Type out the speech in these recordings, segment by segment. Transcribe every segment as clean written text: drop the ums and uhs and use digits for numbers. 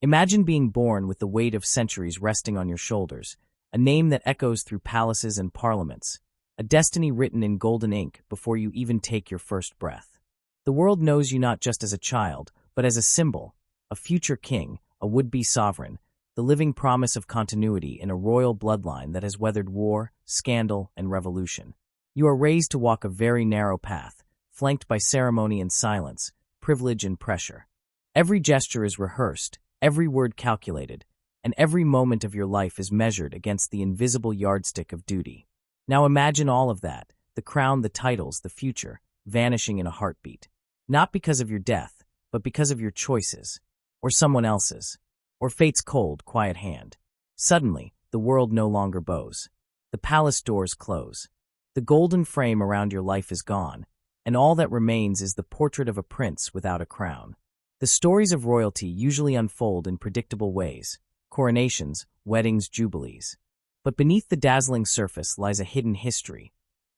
Imagine being born with the weight of centuries resting on your shoulders, a name that echoes through palaces and parliaments, a destiny written in golden ink before you even take your first breath. The world knows you not just as a child, but as a symbol, a future king, a would-be sovereign, the living promise of continuity in a royal bloodline that has weathered war, scandal, and revolution. You are raised to walk a very narrow path, flanked by ceremony and silence, privilege and pressure. Every gesture is rehearsed, every word calculated, and every moment of your life is measured against the invisible yardstick of duty. Now imagine all of that, the crown, the titles, the future, vanishing in a heartbeat. Not because of your death, but because of your choices, or someone else's, or fate's cold, quiet hand. Suddenly, the world no longer bows. The palace doors close. The golden frame around your life is gone, and all that remains is the portrait of a prince without a crown. The stories of royalty usually unfold in predictable ways: coronations, weddings, jubilees. But beneath the dazzling surface lies a hidden history,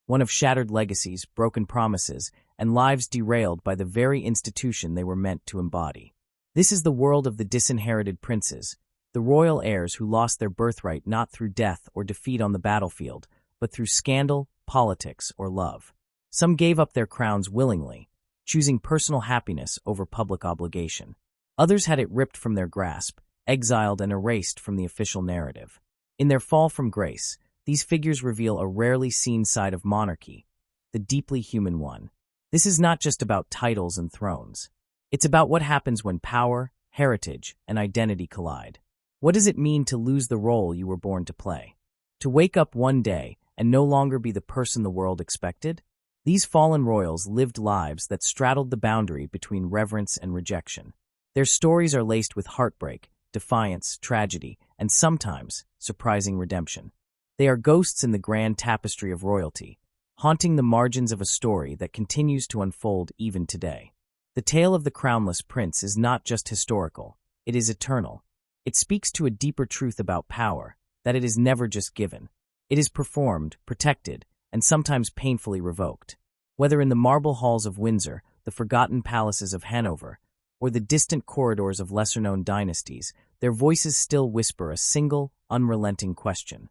one of shattered legacies, broken promises, and lives derailed by the very institution they were meant to embody. This is the world of the disinherited princes, the royal heirs who lost their birthright not through death or defeat on the battlefield, but through scandal, politics, or love. Some gave up their crowns willingly, choosing personal happiness over public obligation. Others had it ripped from their grasp, exiled and erased from the official narrative. In their fall from grace, these figures reveal a rarely seen side of monarchy, the deeply human one. This is not just about titles and thrones. It's about what happens when power, heritage, and identity collide. What does it mean to lose the role you were born to play? To wake up one day and no longer be the person the world expected? These fallen royals lived lives that straddled the boundary between reverence and rejection. Their stories are laced with heartbreak, defiance, tragedy, and sometimes surprising redemption. They are ghosts in the grand tapestry of royalty, haunting the margins of a story that continues to unfold even today. The tale of the crownless prince is not just historical, it is eternal. It speaks to a deeper truth about power, that it is never just given. It is performed, protected, and sometimes painfully revoked. Whether in the marble halls of Windsor, the forgotten palaces of Hanover, or the distant corridors of lesser-known dynasties, their voices still whisper a single, unrelenting question.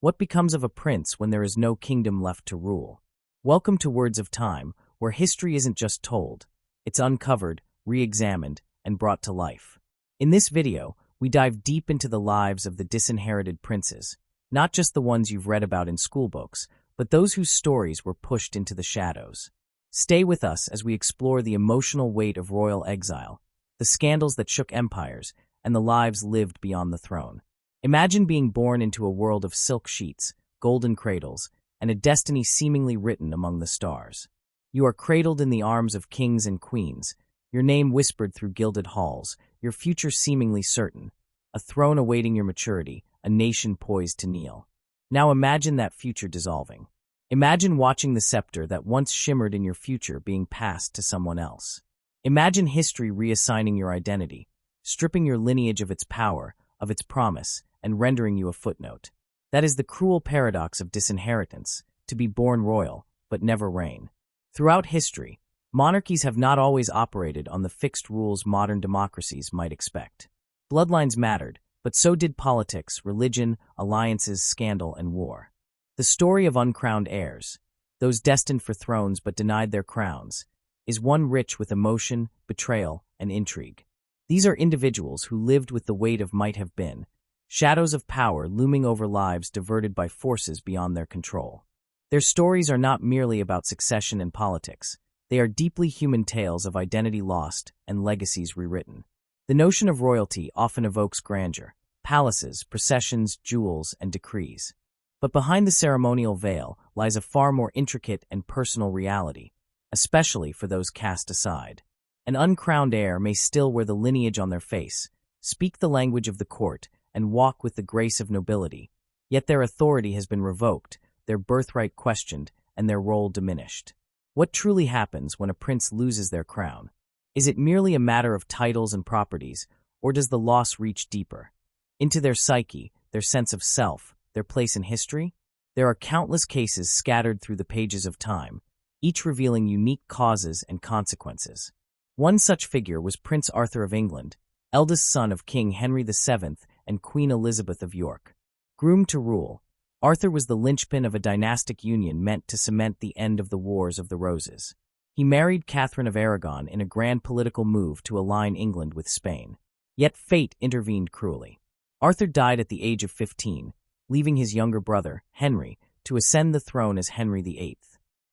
What becomes of a prince when there is no kingdom left to rule? Welcome to Words of Time, where history isn't just told. It's uncovered, re-examined, and brought to life. In this video, we dive deep into the lives of the disinherited princes, not just the ones you've read about in schoolbooks, but those whose stories were pushed into the shadows. Stay with us as we explore the emotional weight of royal exile, the scandals that shook empires, and the lives lived beyond the throne. Imagine being born into a world of silk sheets, golden cradles, and a destiny seemingly written among the stars. You are cradled in the arms of kings and queens, your name whispered through gilded halls, your future seemingly certain, a throne awaiting your maturity, a nation poised to kneel. Now imagine that future dissolving. Imagine watching the scepter that once shimmered in your future being passed to someone else. Imagine history reassigning your identity, stripping your lineage of its power, of its promise, and rendering you a footnote. That is the cruel paradox of disinheritance, to be born royal, but never reign. Throughout history, monarchies have not always operated on the fixed rules modern democracies might expect. Bloodlines mattered, but so did politics, religion, alliances, scandal, and war. The story of uncrowned heirs, those destined for thrones but denied their crowns, is one rich with emotion, betrayal, and intrigue. These are individuals who lived with the weight of might have been, shadows of power looming over lives diverted by forces beyond their control. Their stories are not merely about succession and politics. They are deeply human tales of identity lost and legacies rewritten. The notion of royalty often evokes grandeur, palaces, processions, jewels, and decrees. But behind the ceremonial veil lies a far more intricate and personal reality, especially for those cast aside. An uncrowned heir may still wear the lineage on their face, speak the language of the court, and walk with the grace of nobility, yet their authority has been revoked, their birthright questioned, and their role diminished. What truly happens when a prince loses their crown? Is it merely a matter of titles and properties, or does the loss reach deeper? Into their psyche, their sense of self, their place in history? There are countless cases scattered through the pages of time, each revealing unique causes and consequences. One such figure was Prince Arthur of England, eldest son of King Henry VII and Queen Elizabeth of York. Groomed to rule, Arthur was the linchpin of a dynastic union meant to cement the end of the Wars of the Roses. He married Catherine of Aragon in a grand political move to align England with Spain. Yet fate intervened cruelly. Arthur died at the age of 15, leaving his younger brother, Henry, to ascend the throne as Henry VIII.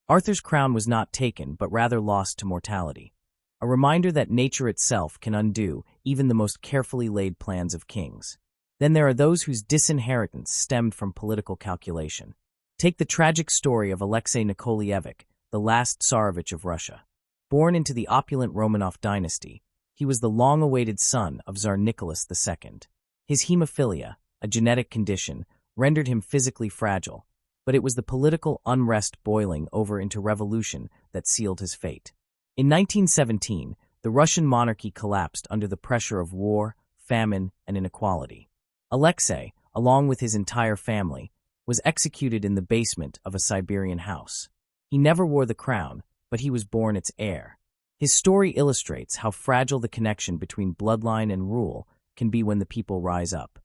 Arthur's crown was not taken, but rather lost to mortality, a reminder that nature itself can undo even the most carefully laid plans of kings. Then there are those whose disinheritance stemmed from political calculation. Take the tragic story of Alexei Nikolaevich, the last Tsarevich of Russia. Born into the opulent Romanov dynasty, he was the long-awaited son of Tsar Nicholas II. His hemophilia, a genetic condition, rendered him physically fragile, but it was the political unrest boiling over into revolution that sealed his fate. In 1917, the Russian monarchy collapsed under the pressure of war, famine, and inequality. Alexei, along with his entire family, was executed in the basement of a Siberian house. He never wore the crown, but he was born its heir. His story illustrates how fragile the connection between bloodline and rule can be when the people rise up.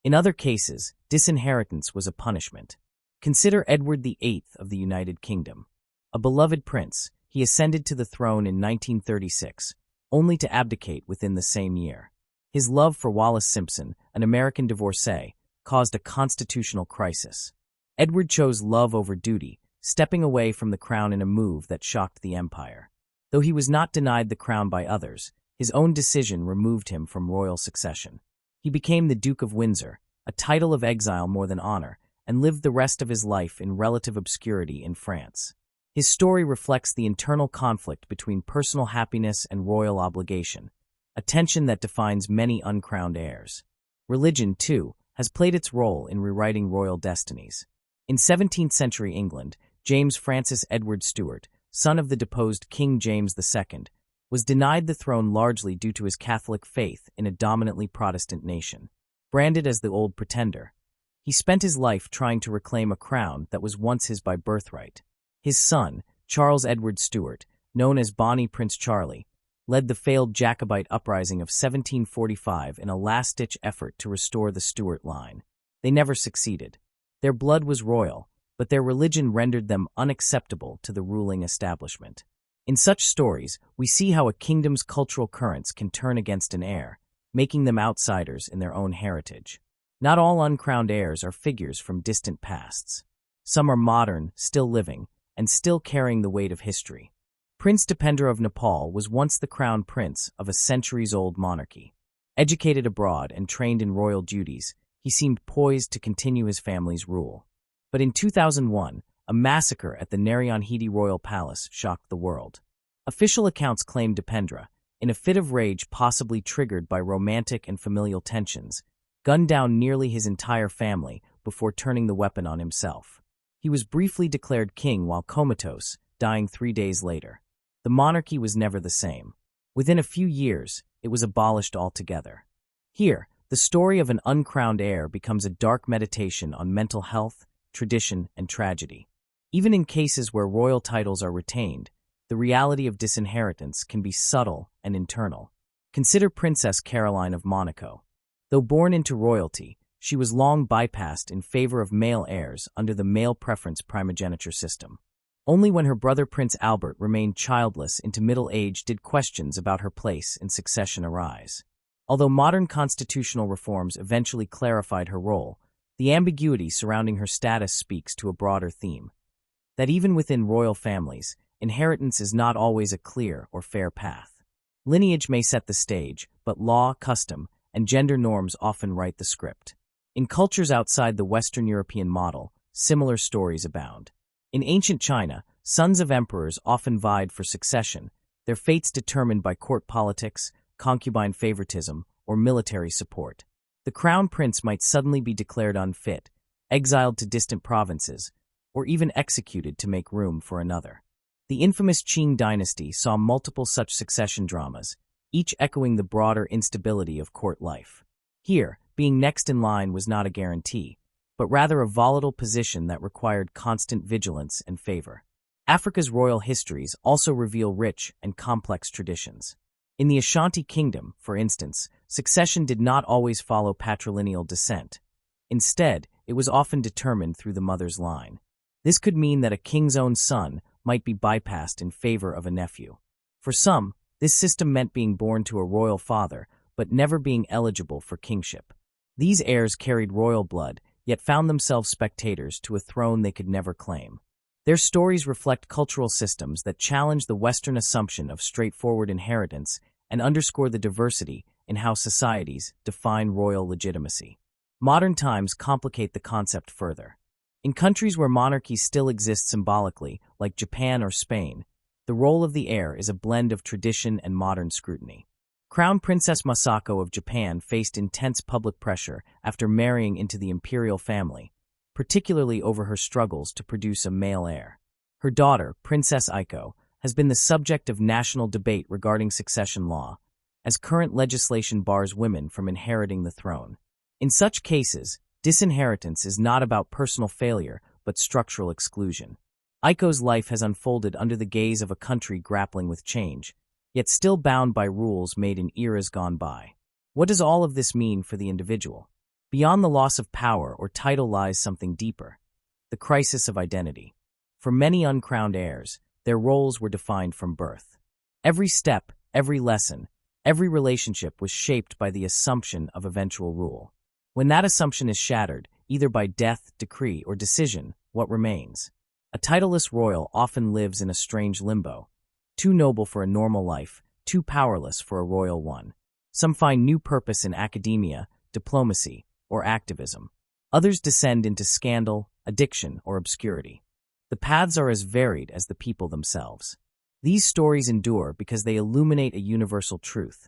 In other cases, disinheritance was a punishment. Consider Edward VIII of the United Kingdom. A beloved prince, he ascended to the throne in 1936, only to abdicate within the same year. His love for Wallis Simpson, an American divorcee, caused a constitutional crisis. Edward chose love over duty, stepping away from the crown in a move that shocked the empire. Though he was not denied the crown by others, his own decision removed him from royal succession. He became the Duke of Windsor, a title of exile more than honor, and lived the rest of his life in relative obscurity in France. His story reflects the internal conflict between personal happiness and royal obligation, a tension that defines many uncrowned heirs. Religion, too, has played its role in rewriting royal destinies. In 17th-century England, James Francis Edward Stuart, son of the deposed King James II, was denied the throne largely due to his Catholic faith in a dominantly Protestant nation. Branded as the Old Pretender, he spent his life trying to reclaim a crown that was once his by birthright. His son, Charles Edward Stuart, known as Bonnie Prince Charlie, led the failed Jacobite uprising of 1745 in a last-ditch effort to restore the Stuart line. They never succeeded. Their blood was royal, but their religion rendered them unacceptable to the ruling establishment. In such stories, we see how a kingdom's cultural currents can turn against an heir, making them outsiders in their own heritage. Not all uncrowned heirs are figures from distant pasts. Some are modern, still living, and still carrying the weight of history. Prince Dipendra of Nepal was once the crown prince of a centuries-old monarchy. Educated abroad and trained in royal duties, he seemed poised to continue his family's rule. But in 2001, a massacre at the Narayana royal palace shocked the world. Official accounts claimed Dipendra, in a fit of rage possibly triggered by romantic and familial tensions, gunned down nearly his entire family before turning the weapon on himself. He was briefly declared king while comatose, dying 3 days later. The monarchy was never the same. Within a few years, it was abolished altogether. Here, the story of an uncrowned heir becomes a dark meditation on mental health, tradition, and tragedy. Even in cases where royal titles are retained, the reality of disinheritance can be subtle and internal. Consider Princess Caroline of Monaco. Though born into royalty, she was long bypassed in favor of male heirs under the male preference primogeniture system. Only when her brother Prince Albert remained childless into middle age did questions about her place in succession arise. Although modern constitutional reforms eventually clarified her role, the ambiguity surrounding her status speaks to a broader theme. That even within royal families, inheritance is not always a clear or fair path. Lineage may set the stage, but law, custom, and gender norms often write the script. In cultures outside the Western European model, similar stories abound. In ancient China, sons of emperors often vied for succession, their fates determined by court politics, concubine favoritism, or military support. The crown prince might suddenly be declared unfit, exiled to distant provinces, or even executed to make room for another. The infamous Qing dynasty saw multiple such succession dramas, each echoing the broader instability of court life. Here, being next in line was not a guarantee, but rather a volatile position that required constant vigilance and favor. Africa's royal histories also reveal rich and complex traditions. In the Ashanti Kingdom, for instance, succession did not always follow patrilineal descent. Instead, it was often determined through the mother's line. This could mean that a king's own son might be bypassed in favor of a nephew. For some, this system meant being born to a royal father, but never being eligible for kingship. These heirs carried royal blood, yet found themselves spectators to a throne they could never claim. Their stories reflect cultural systems that challenge the Western assumption of straightforward inheritance and underscore the diversity in how societies define royal legitimacy. Modern times complicate the concept further. In countries where monarchies still exist symbolically, like Japan or Spain, the role of the heir is a blend of tradition and modern scrutiny. Crown Princess Masako of Japan faced intense public pressure after marrying into the imperial family, particularly over her struggles to produce a male heir. Her daughter, Princess Aiko, has been the subject of national debate regarding succession law, as current legislation bars women from inheriting the throne. In such cases, disinheritance is not about personal failure, but structural exclusion. Aiko's life has unfolded under the gaze of a country grappling with change, yet still bound by rules made in eras gone by. What does all of this mean for the individual? Beyond the loss of power or title lies something deeper: the crisis of identity. For many uncrowned heirs, their roles were defined from birth. Every step, every lesson, every relationship was shaped by the assumption of eventual rule. When that assumption is shattered, either by death, decree, or decision, what remains? A titleless royal often lives in a strange limbo, too noble for a normal life, too powerless for a royal one. Some find new purpose in academia, diplomacy, or activism. Others descend into scandal, addiction, or obscurity. The paths are as varied as the people themselves. These stories endure because they illuminate a universal truth: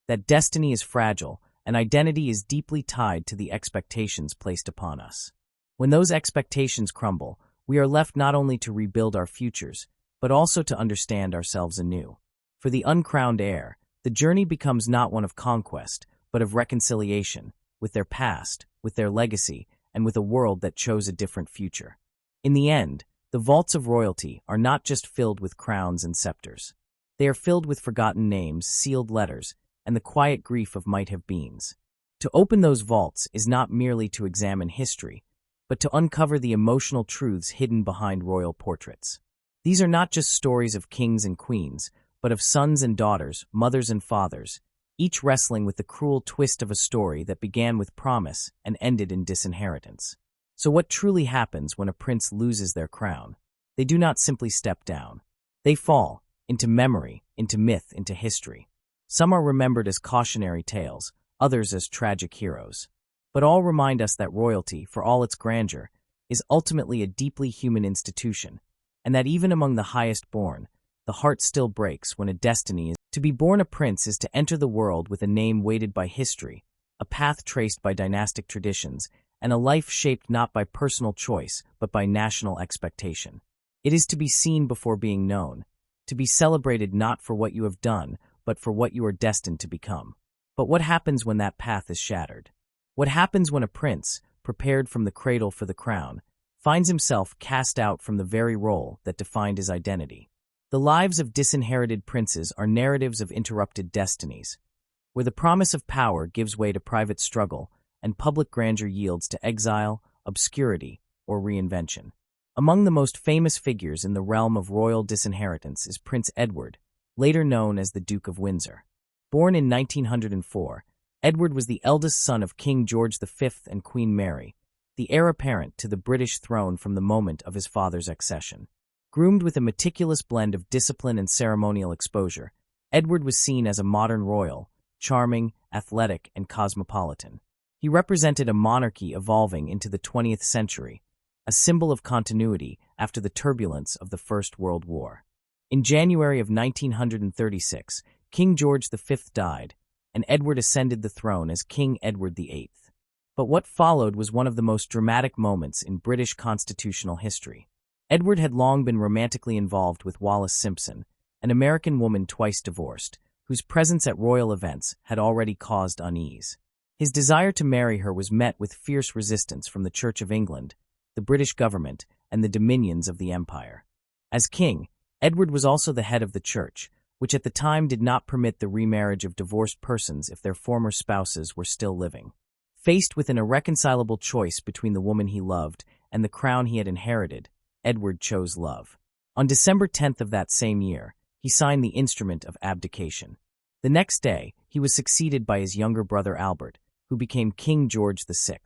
that destiny is fragile, and identity is deeply tied to the expectations placed upon us. When those expectations crumble, we are left not only to rebuild our futures, but also to understand ourselves anew. For the uncrowned heir, the journey becomes not one of conquest, but of reconciliation, with their past, with their legacy, and with a world that chose a different future. In the end, the vaults of royalty are not just filled with crowns and scepters. They are filled with forgotten names, sealed letters, and the quiet grief of might-have-beens. To open those vaults is not merely to examine history, but to uncover the emotional truths hidden behind royal portraits. These are not just stories of kings and queens, but of sons and daughters, mothers and fathers, each wrestling with the cruel twist of a story that began with promise and ended in disinheritance. So what truly happens when a prince loses their crown? They do not simply step down. They fall into memory, into myth, into history. Some are remembered as cautionary tales, others as tragic heroes. But all remind us that royalty, for all its grandeur, is ultimately a deeply human institution, and that even among the highest born, the heart still breaks when a destiny is. To be born a prince is to enter the world with a name weighted by history, a path traced by dynastic traditions, and a life shaped not by personal choice, but by national expectation. It is to be seen before being known, to be celebrated not for what you have done, but for what you are destined to become. But what happens when that path is shattered? What happens when a prince, prepared from the cradle for the crown, finds himself cast out from the very role that defined his identity? The lives of disinherited princes are narratives of interrupted destinies, where the promise of power gives way to private struggle and public grandeur yields to exile, obscurity, or reinvention. Among the most famous figures in the realm of royal disinheritance is Prince Edward, later known as the Duke of Windsor. Born in 1904, Edward was the eldest son of King George V and Queen Mary, the heir apparent to the British throne from the moment of his father's accession. Groomed with a meticulous blend of discipline and ceremonial exposure, Edward was seen as a modern royal, charming, athletic, and cosmopolitan. He represented a monarchy evolving into the 20th century, a symbol of continuity after the turbulence of the First World War. In January of 1936, King George V died, and Edward ascended the throne as King Edward VIII. But what followed was one of the most dramatic moments in British constitutional history. Edward had long been romantically involved with Wallis Simpson, an American woman twice divorced, whose presence at royal events had already caused unease. His desire to marry her was met with fierce resistance from the Church of England, the British government, and the dominions of the empire. As king, Edward was also the head of the church, which at the time did not permit the remarriage of divorced persons if their former spouses were still living. Faced with an irreconcilable choice between the woman he loved and the crown he had inherited, Edward chose love. On December 10th of that same year, he signed the instrument of abdication. The next day, he was succeeded by his younger brother Albert, who became King George VI.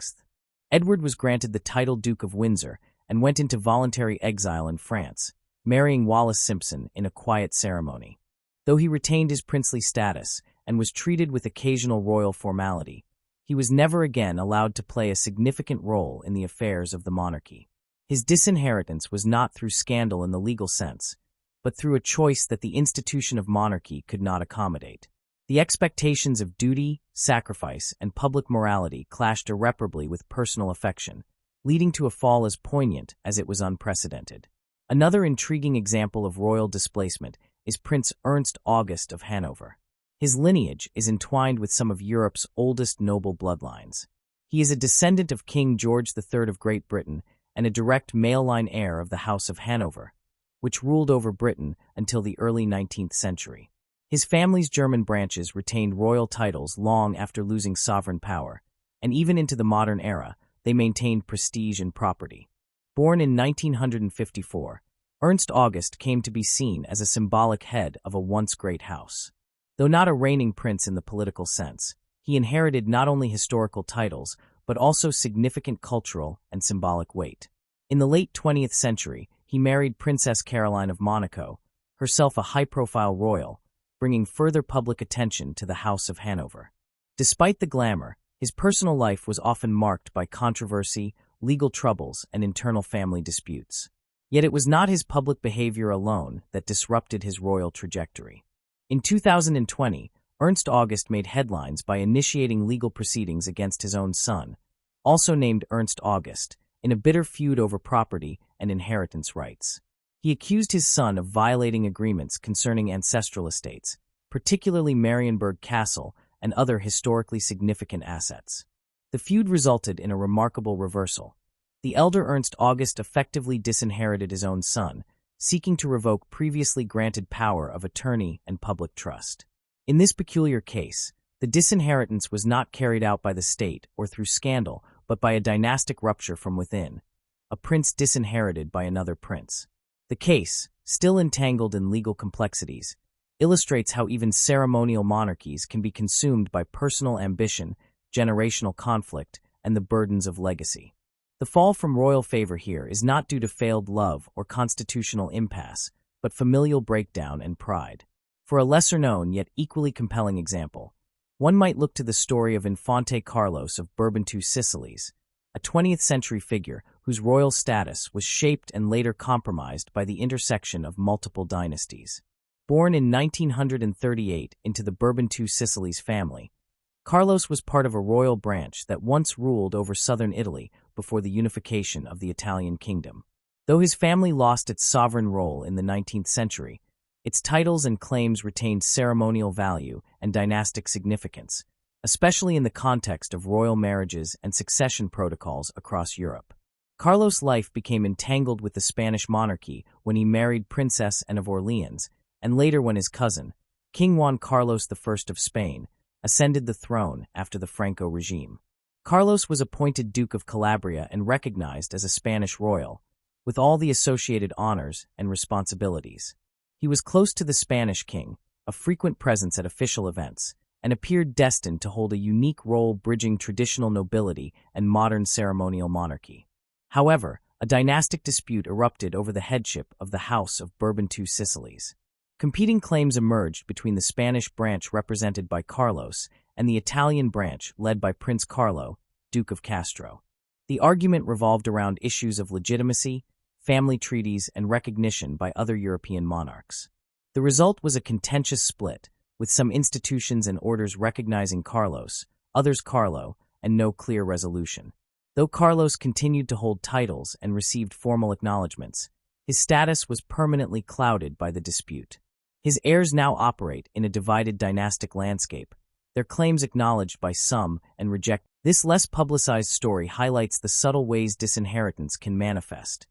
Edward was granted the title Duke of Windsor and went into voluntary exile in France, marrying Wallis Simpson in a quiet ceremony. Though he retained his princely status and was treated with occasional royal formality, he was never again allowed to play a significant role in the affairs of the monarchy. His disinheritance was not through scandal in the legal sense, but through a choice that the institution of monarchy could not accommodate. The expectations of duty, sacrifice, and public morality clashed irreparably with personal affection, leading to a fall as poignant as it was unprecedented. Another intriguing example of royal displacement is Prince Ernst August of Hanover. His lineage is entwined with some of Europe's oldest noble bloodlines. He is a descendant of King George III of Great Britain and a direct male-line heir of the House of Hanover, which ruled over Britain until the early 19th century. His family's German branches retained royal titles long after losing sovereign power, and even into the modern era, they maintained prestige and property. Born in 1954, Ernst August came to be seen as a symbolic head of a once great house. Though not a reigning prince in the political sense, he inherited not only historical titles, but also significant cultural and symbolic weight. In the late 20th century, he married Princess Caroline of Monaco, herself a high-profile royal, bringing further public attention to the House of Hanover. Despite the glamour, his personal life was often marked by controversy, legal troubles, and internal family disputes. Yet it was not his public behavior alone that disrupted his royal trajectory. In 2020, Ernst August made headlines by initiating legal proceedings against his own son, also named Ernst August, in a bitter feud over property and inheritance rights. He accused his son of violating agreements concerning ancestral estates, particularly Marienburg Castle and other historically significant assets. The feud resulted in a remarkable reversal. The elder Ernst August effectively disinherited his own son, seeking to revoke previously granted power of attorney and public trust. In this peculiar case, the disinheritance was not carried out by the state or through scandal, but by a dynastic rupture from within, a prince disinherited by another prince. The case, still entangled in legal complexities, illustrates how even ceremonial monarchies can be consumed by personal ambition, generational conflict, and the burdens of legacy. The fall from royal favor here is not due to failed love or constitutional impasse, but familial breakdown and pride. For a lesser-known yet equally compelling example, one might look to the story of Infante Carlos of Bourbon-II Sicilies, a 20th-century figure whose royal status was shaped and later compromised by the intersection of multiple dynasties. Born in 1938 into the Bourbon-II Sicilies family, Carlos was part of a royal branch that once ruled over southern Italy before the unification of the Italian kingdom. Though his family lost its sovereign role in the 19th century, its titles and claims retained ceremonial value and dynastic significance, especially in the context of royal marriages and succession protocols across Europe. Carlos' life became entangled with the Spanish monarchy when he married Princess Anne of Orleans, and later when his cousin, King Juan Carlos I of Spain, ascended the throne after the Franco regime. Carlos was appointed Duke of Calabria and recognized as a Spanish royal, with all the associated honors and responsibilities. He was close to the Spanish king, a frequent presence at official events, and appeared destined to hold a unique role bridging traditional nobility and modern ceremonial monarchy. However, a dynastic dispute erupted over the headship of the House of Bourbon-II Sicilies. Competing claims emerged between the Spanish branch represented by Carlos and the Italian branch led by Prince Carlo, Duke of Castro. The argument revolved around issues of legitimacy, family treaties, and recognition by other European monarchs. The result was a contentious split, with some institutions and orders recognizing Carlos, others Carlo, and no clear resolution. Though Carlos continued to hold titles and received formal acknowledgments, his status was permanently clouded by the dispute. His heirs now operate in a divided dynastic landscape, their claims acknowledged by some and rejected. This less publicized story highlights the subtle ways disinheritance can manifest,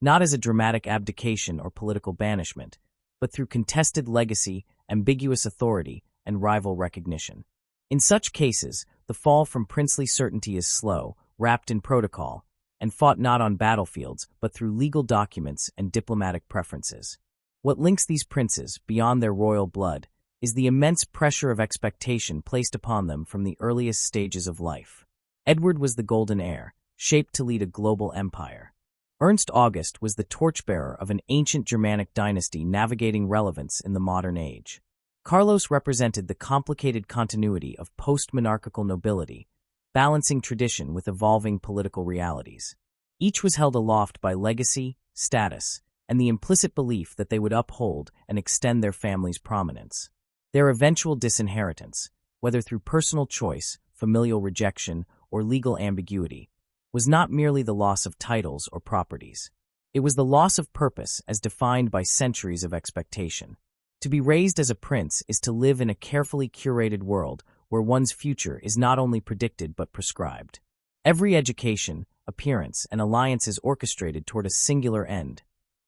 not as a dramatic abdication or political banishment, but through contested legacy, ambiguous authority, and rival recognition. In such cases, the fall from princely certainty is slow, wrapped in protocol, and fought not on battlefields but through legal documents and diplomatic preferences. What links these princes, beyond their royal blood, is the immense pressure of expectation placed upon them from the earliest stages of life. Edward was the golden heir, shaped to lead a global empire. Ernst August was the torchbearer of an ancient Germanic dynasty navigating relevance in the modern age. Carlos represented the complicated continuity of post-monarchical nobility, balancing tradition with evolving political realities. Each was held aloft by legacy, status, and the implicit belief that they would uphold and extend their family's prominence. Their eventual disinheritance, whether through personal choice, familial rejection, or legal ambiguity, was not merely the loss of titles or properties. It was the loss of purpose as defined by centuries of expectation. To be raised as a prince is to live in a carefully curated world where one's future is not only predicted but prescribed. Every education, appearance, and alliance is orchestrated toward a singular end: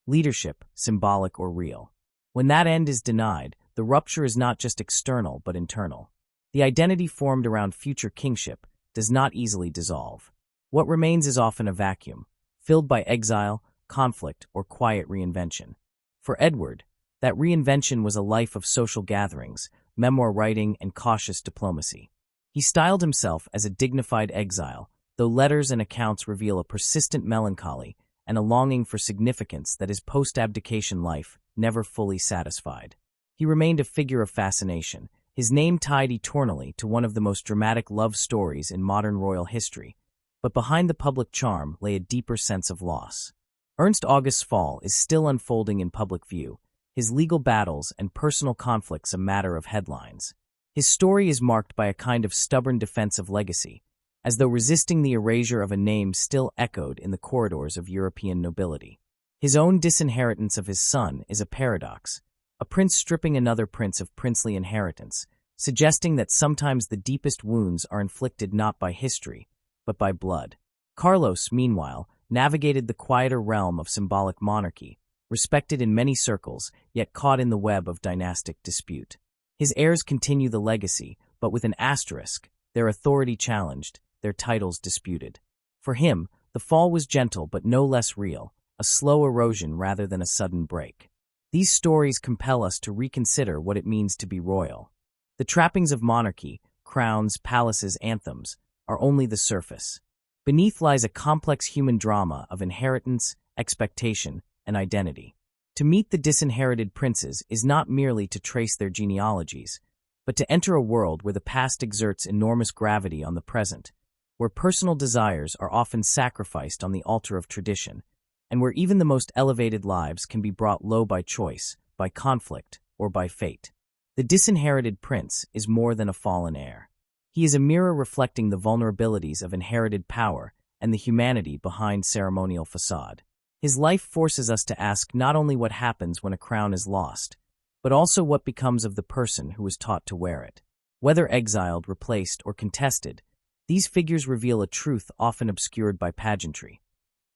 leadership, symbolic or real. When that end is denied, the rupture is not just external but internal. The identity formed around future kingship does not easily dissolve. What remains is often a vacuum, filled by exile, conflict, or quiet reinvention. For Edward, that reinvention was a life of social gatherings, memoir writing, and cautious diplomacy. He styled himself as a dignified exile, though letters and accounts reveal a persistent melancholy and a longing for significance that his post-abdication life never fully satisfied. He remained a figure of fascination, his name tied eternally to one of the most dramatic love stories in modern royal history, but behind the public charm lay a deeper sense of loss. Ernst August's fall is still unfolding in public view, his legal battles and personal conflicts a matter of headlines. His story is marked by a kind of stubborn defense of legacy, as though resisting the erasure of a name still echoed in the corridors of European nobility. His own disinheritance of his son is a paradox, a prince stripping another prince of princely inheritance, suggesting that sometimes the deepest wounds are inflicted not by history, but by blood. Carlos, meanwhile, navigated the quieter realm of symbolic monarchy, respected in many circles, yet caught in the web of dynastic dispute. His heirs continue the legacy, but with an asterisk, their authority challenged, their titles disputed. For him, the fall was gentle but no less real, a slow erosion rather than a sudden break. These stories compel us to reconsider what it means to be royal. The trappings of monarchy, crowns, palaces, anthems, are only the surface. Beneath lies a complex human drama of inheritance, expectation, and identity. To meet the disinherited princes is not merely to trace their genealogies, but to enter a world where the past exerts enormous gravity on the present, where personal desires are often sacrificed on the altar of tradition, and where even the most elevated lives can be brought low by choice, by conflict, or by fate. The disinherited prince is more than a fallen heir. He is a mirror reflecting the vulnerabilities of inherited power and the humanity behind ceremonial facade. His life forces us to ask not only what happens when a crown is lost, but also what becomes of the person who was taught to wear it. Whether exiled, replaced, or contested, these figures reveal a truth often obscured by pageantry: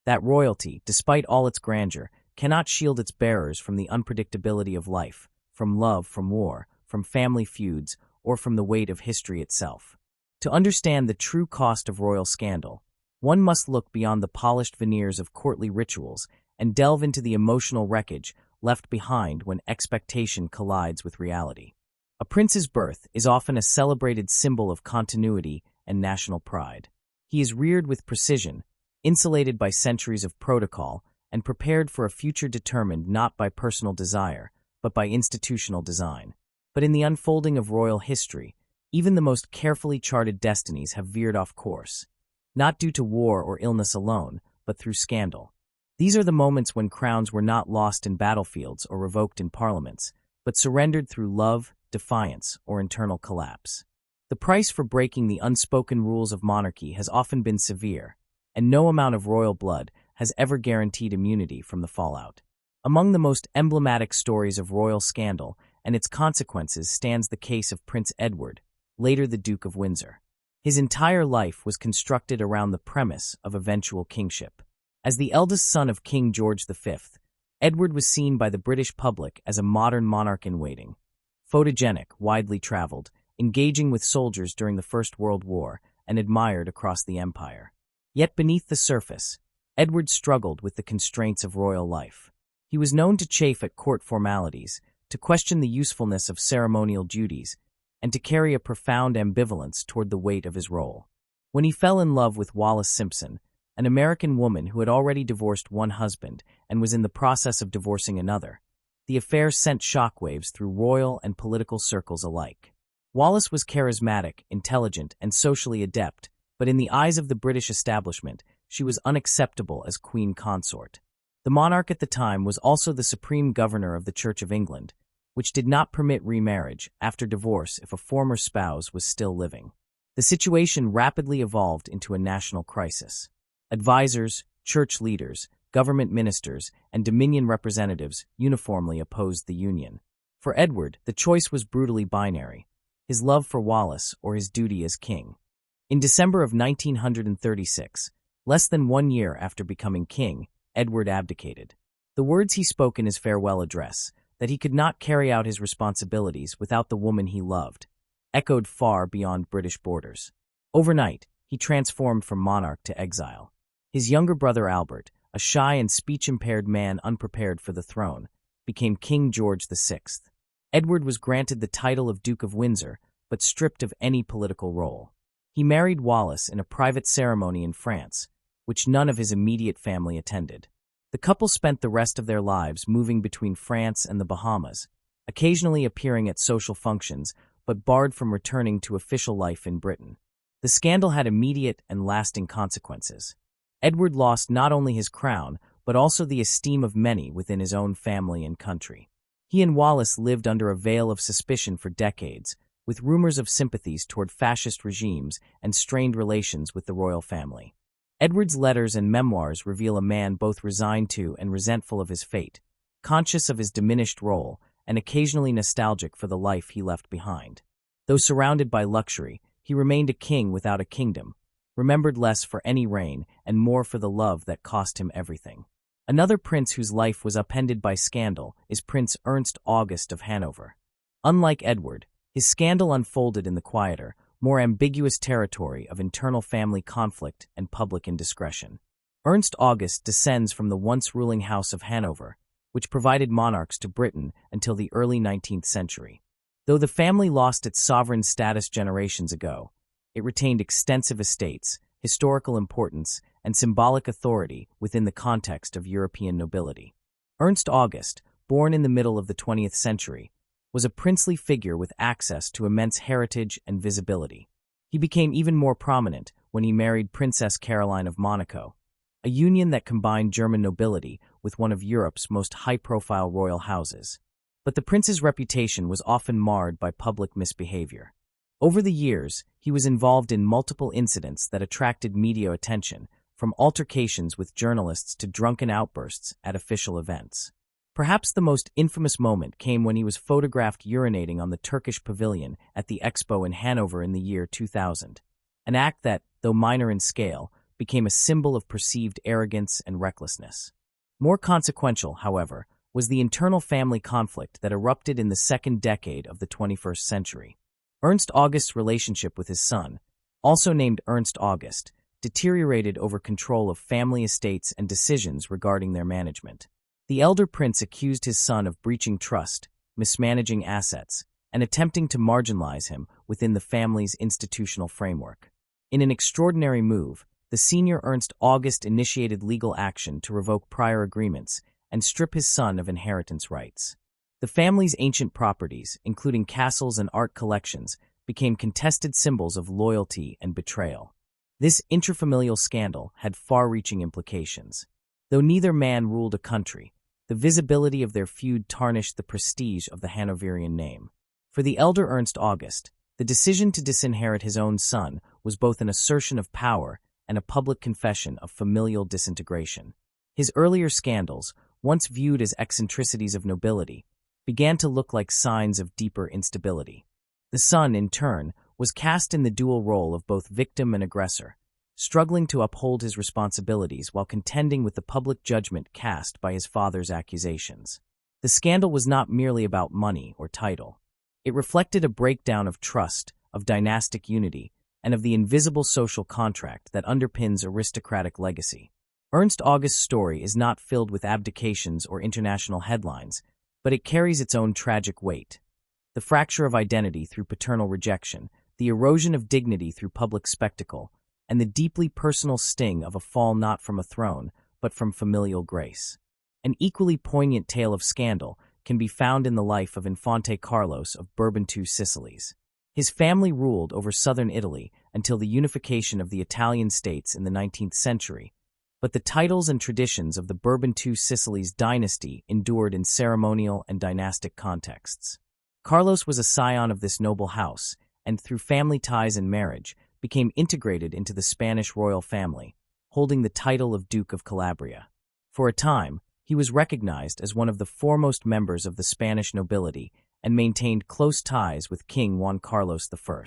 that royalty, despite all its grandeur, cannot shield its bearers from the unpredictability of life, from love, from war, from family feuds, or from the weight of history itself. To understand the true cost of royal scandal, one must look beyond the polished veneers of courtly rituals and delve into the emotional wreckage left behind when expectation collides with reality. A prince's birth is often a celebrated symbol of continuity and national pride. He is reared with precision, insulated by centuries of protocol, and prepared for a future determined not by personal desire, but by institutional design. But in the unfolding of royal history, even the most carefully charted destinies have veered off course, not due to war or illness alone, but through scandal. These are the moments when crowns were not lost in battlefields or revoked in parliaments, but surrendered through love, defiance, or internal collapse. The price for breaking the unspoken rules of monarchy has often been severe, and no amount of royal blood has ever guaranteed immunity from the fallout. Among the most emblematic stories of royal scandal and its consequences stands the case of Prince Edward, later the Duke of Windsor. His entire life was constructed around the premise of eventual kingship. As the eldest son of King George V, Edward was seen by the British public as a modern monarch in waiting. Photogenic, widely traveled, engaging with soldiers during the First World War, and admired across the empire. Yet beneath the surface, Edward struggled with the constraints of royal life. He was known to chafe at court formalities, to question the usefulness of ceremonial duties, and to carry a profound ambivalence toward the weight of his role. When he fell in love with Wallis Simpson, an American woman who had already divorced one husband and was in the process of divorcing another, the affair sent shockwaves through royal and political circles alike. Wallis was charismatic, intelligent, and socially adept, but in the eyes of the British establishment, she was unacceptable as queen consort. The monarch at the time was also the supreme governor of the Church of England, which did not permit remarriage after divorce if a former spouse was still living. The situation rapidly evolved into a national crisis. Advisors, church leaders, government ministers, and Dominion representatives uniformly opposed the union. For Edward, the choice was brutally binary: his love for Wallis or his duty as king. In December of 1936, less than 1 year after becoming king, Edward abdicated. The words he spoke in his farewell address, that he could not carry out his responsibilities without the woman he loved, echoed far beyond British borders. Overnight, he transformed from monarch to exile. His younger brother Albert, a shy and speech-impaired man unprepared for the throne, became King George VI. Edward was granted the title of Duke of Windsor, but stripped of any political role. He married Wallis in a private ceremony in France, which none of his immediate family attended. The couple spent the rest of their lives moving between France and the Bahamas, occasionally appearing at social functions, but barred from returning to official life in Britain. The scandal had immediate and lasting consequences. Edward lost not only his crown, but also the esteem of many within his own family and country. He and Wallis lived under a veil of suspicion for decades, with rumors of sympathies toward fascist regimes and strained relations with the royal family. Edward's letters and memoirs reveal a man both resigned to and resentful of his fate, conscious of his diminished role, and occasionally nostalgic for the life he left behind. Though surrounded by luxury, he remained a king without a kingdom, remembered less for any reign and more for the love that cost him everything. Another prince whose life was upended by scandal is Prince Ernst August of Hanover. Unlike Edward, his scandal unfolded in the quieter, more ambiguous territory of internal family conflict and public indiscretion. Ernst August descends from the once-ruling House of Hanover, which provided monarchs to Britain until the early 19th century. Though the family lost its sovereign status generations ago, it retained extensive estates, historical importance, and symbolic authority within the context of European nobility. Ernst August, born in the middle of the 20th century, was a princely figure with access to immense heritage and visibility. He became even more prominent when he married Princess Caroline of Monaco, a union that combined German nobility with one of Europe's most high-profile royal houses. But the prince's reputation was often marred by public misbehavior. Over the years, he was involved in multiple incidents that attracted media attention, from altercations with journalists to drunken outbursts at official events. Perhaps the most infamous moment came when he was photographed urinating on the Turkish pavilion at the Expo in Hanover in the year 2000, an act that, though minor in scale, became a symbol of perceived arrogance and recklessness. More consequential, however, was the internal family conflict that erupted in the second decade of the 21st century. Ernst August's relationship with his son, also named Ernst August, deteriorated over control of family estates and decisions regarding their management. The elder prince accused his son of breaching trust, mismanaging assets, and attempting to marginalize him within the family's institutional framework. In an extraordinary move, the senior Ernst August initiated legal action to revoke prior agreements and strip his son of inheritance rights. The family's ancient properties, including castles and art collections, became contested symbols of loyalty and betrayal. This intrafamilial scandal had far-reaching implications. Though neither man ruled a country, the visibility of their feud tarnished the prestige of the Hanoverian name. For the elder Ernst August, the decision to disinherit his own son was both an assertion of power and a public confession of familial disintegration. His earlier scandals, once viewed as eccentricities of nobility, began to look like signs of deeper instability. The son, in turn, was cast in the dual role of both victim and aggressor, struggling to uphold his responsibilities while contending with the public judgment cast by his father's accusations. The scandal was not merely about money or title. It reflected a breakdown of trust, of dynastic unity, and of the invisible social contract that underpins aristocratic legacy. Ernst August's story is not filled with abdications or international headlines, but it carries its own tragic weight. The fracture of identity through paternal rejection, the erosion of dignity through public spectacle, and the deeply personal sting of a fall not from a throne, but from familial grace. An equally poignant tale of scandal can be found in the life of Infante Carlos of Bourbon II Sicilies. His family ruled over southern Italy until the unification of the Italian states in the 19th century, but the titles and traditions of the Bourbon II Sicilies dynasty endured in ceremonial and dynastic contexts. Carlos was a scion of this noble house, and through family ties and marriage, became integrated into the Spanish royal family, holding the title of Duke of Calabria. For a time, he was recognized as one of the foremost members of the Spanish nobility and maintained close ties with King Juan Carlos I.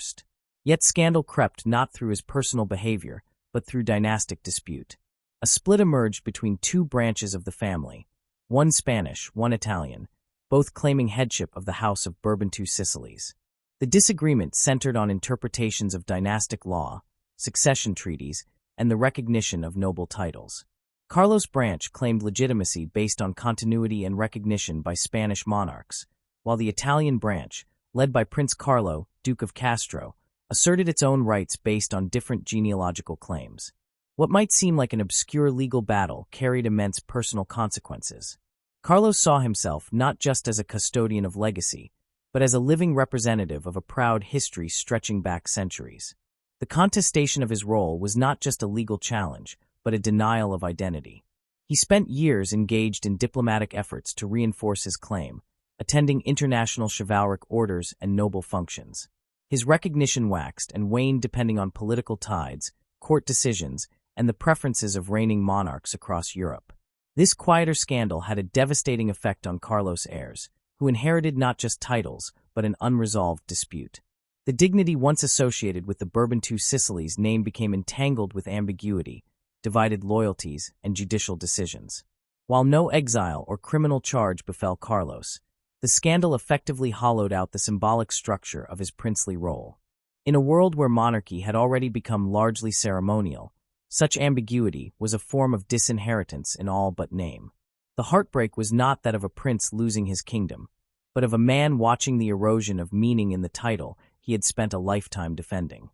Yet scandal crept not through his personal behavior, but through dynastic dispute. A split emerged between two branches of the family, one Spanish, one Italian, both claiming headship of the House of Bourbon II Sicilies. The disagreement centered on interpretations of dynastic law, succession treaties, and the recognition of noble titles. Carlos' branch claimed legitimacy based on continuity and recognition by Spanish monarchs, while the Italian branch, led by Prince Carlo, Duke of Castro, asserted its own rights based on different genealogical claims. What might seem like an obscure legal battle carried immense personal consequences. Carlos saw himself not just as a custodian of legacy, but as a living representative of a proud history stretching back centuries. The contestation of his role was not just a legal challenge, but a denial of identity. He spent years engaged in diplomatic efforts to reinforce his claim, attending international chivalric orders and noble functions. His recognition waxed and waned depending on political tides, court decisions, and the preferences of reigning monarchs across Europe. This quieter scandal had a devastating effect on Carlos' heirs, who inherited not just titles, but an unresolved dispute. The dignity once associated with the Bourbon II Sicilies name became entangled with ambiguity, divided loyalties, and judicial decisions. While no exile or criminal charge befell Carlos, the scandal effectively hollowed out the symbolic structure of his princely role. In a world where monarchy had already become largely ceremonial, such ambiguity was a form of disinheritance in all but name. The heartbreak was not that of a prince losing his kingdom, but of a man watching the erosion of meaning in the title he had spent a lifetime defending.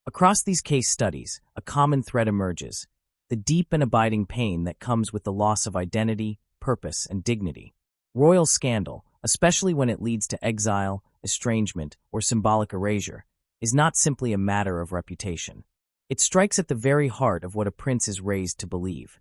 Across these case studies, a common thread emerges: the deep and abiding pain that comes with the loss of identity, purpose, and dignity. Royal scandal, especially when it leads to exile, estrangement, or symbolic erasure, is not simply a matter of reputation. It strikes at the very heart of what a prince is raised to believe: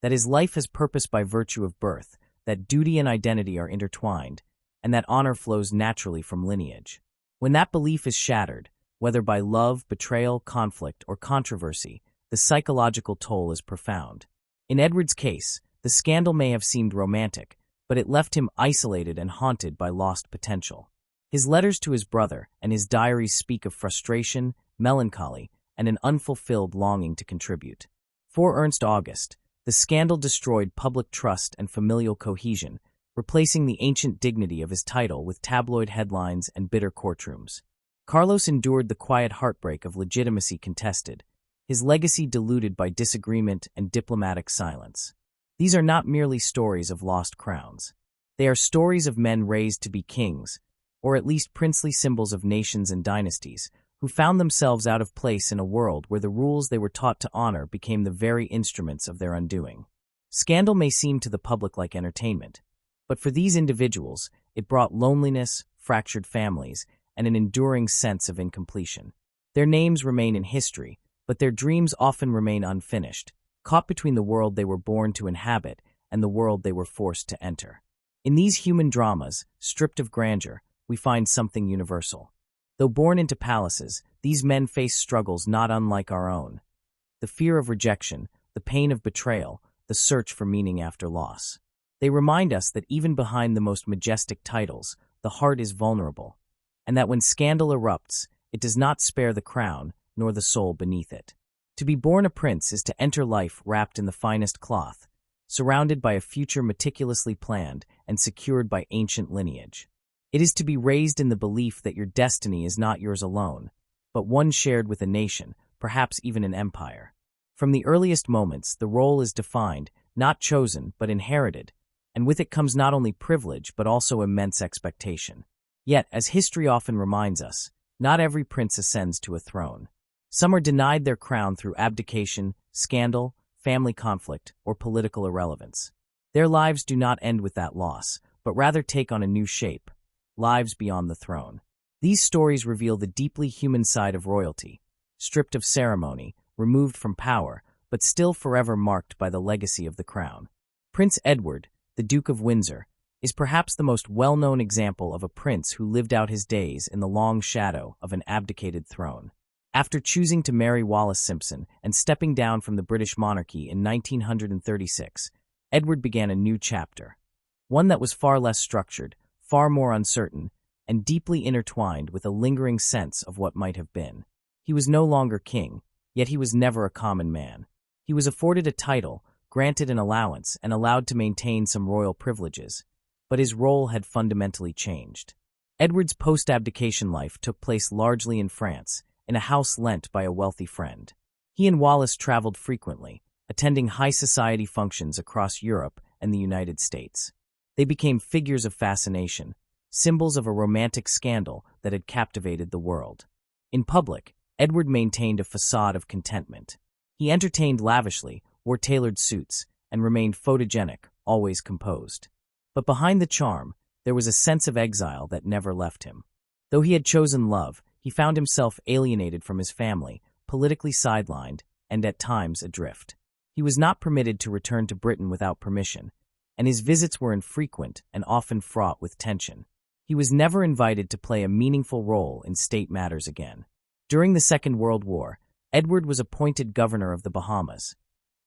that his life has purpose by virtue of birth, that duty and identity are intertwined, and that honor flows naturally from lineage. When that belief is shattered, whether by love, betrayal, conflict, or controversy, the psychological toll is profound. In Edward's case, the scandal may have seemed romantic, but it left him isolated and haunted by lost potential. His letters to his brother and his diaries speak of frustration, melancholy, and an unfulfilled longing to contribute. For Ernst August, the scandal destroyed public trust and familial cohesion, replacing the ancient dignity of his title with tabloid headlines and bitter courtrooms. Carlos endured the quiet heartbreak of legitimacy contested, his legacy diluted by disagreement and diplomatic silence. These are not merely stories of lost crowns. They are stories of men raised to be kings, or at least princely symbols of nations and dynasties, who found themselves out of place in a world where the rules they were taught to honor became the very instruments of their undoing. Scandal may seem to the public like entertainment, but for these individuals, it brought loneliness, fractured families, and an enduring sense of incompletion. Their names remain in history, but their dreams often remain unfinished, caught between the world they were born to inhabit and the world they were forced to enter. In these human dramas, stripped of grandeur, we find something universal. Though born into palaces, these men face struggles not unlike our own: the fear of rejection, the pain of betrayal, the search for meaning after loss. They remind us that even behind the most majestic titles, the heart is vulnerable, and that when scandal erupts, it does not spare the crown, nor the soul beneath it. To be born a prince is to enter life wrapped in the finest cloth, surrounded by a future meticulously planned and secured by ancient lineage. It is to be raised in the belief that your destiny is not yours alone, but one shared with a nation, perhaps even an empire. From the earliest moments, the role is defined, not chosen, but inherited, and with it comes not only privilege but also immense expectation. Yet, as history often reminds us, not every prince ascends to a throne. Some are denied their crown through abdication, scandal, family conflict, or political irrelevance. Their lives do not end with that loss, but rather take on a new shape, lives beyond the throne. These stories reveal the deeply human side of royalty, stripped of ceremony, removed from power, but still forever marked by the legacy of the crown. Prince Edward, the Duke of Windsor, is perhaps the most well-known example of a prince who lived out his days in the long shadow of an abdicated throne. After choosing to marry Wallis Simpson and stepping down from the British monarchy in 1936, Edward began a new chapter, one that was far less structured, far more uncertain, and deeply intertwined with a lingering sense of what might have been. He was no longer king, yet he was never a common man. He was afforded a title, granted an allowance, and allowed to maintain some royal privileges, but his role had fundamentally changed. Edward's post-abdication life took place largely in France, in a house lent by a wealthy friend. He and Wallis traveled frequently, attending high society functions across Europe and the United States. They became figures of fascination, symbols of a romantic scandal that had captivated the world. In public, Edward maintained a facade of contentment. He entertained lavishly, wore tailored suits, and remained photogenic, always composed. But behind the charm, there was a sense of exile that never left him. Though he had chosen love, he found himself alienated from his family, politically sidelined, and at times adrift. He was not permitted to return to Britain without permission, and his visits were infrequent and often fraught with tension. He was never invited to play a meaningful role in state matters again. During the Second World War, Edward was appointed governor of the Bahamas,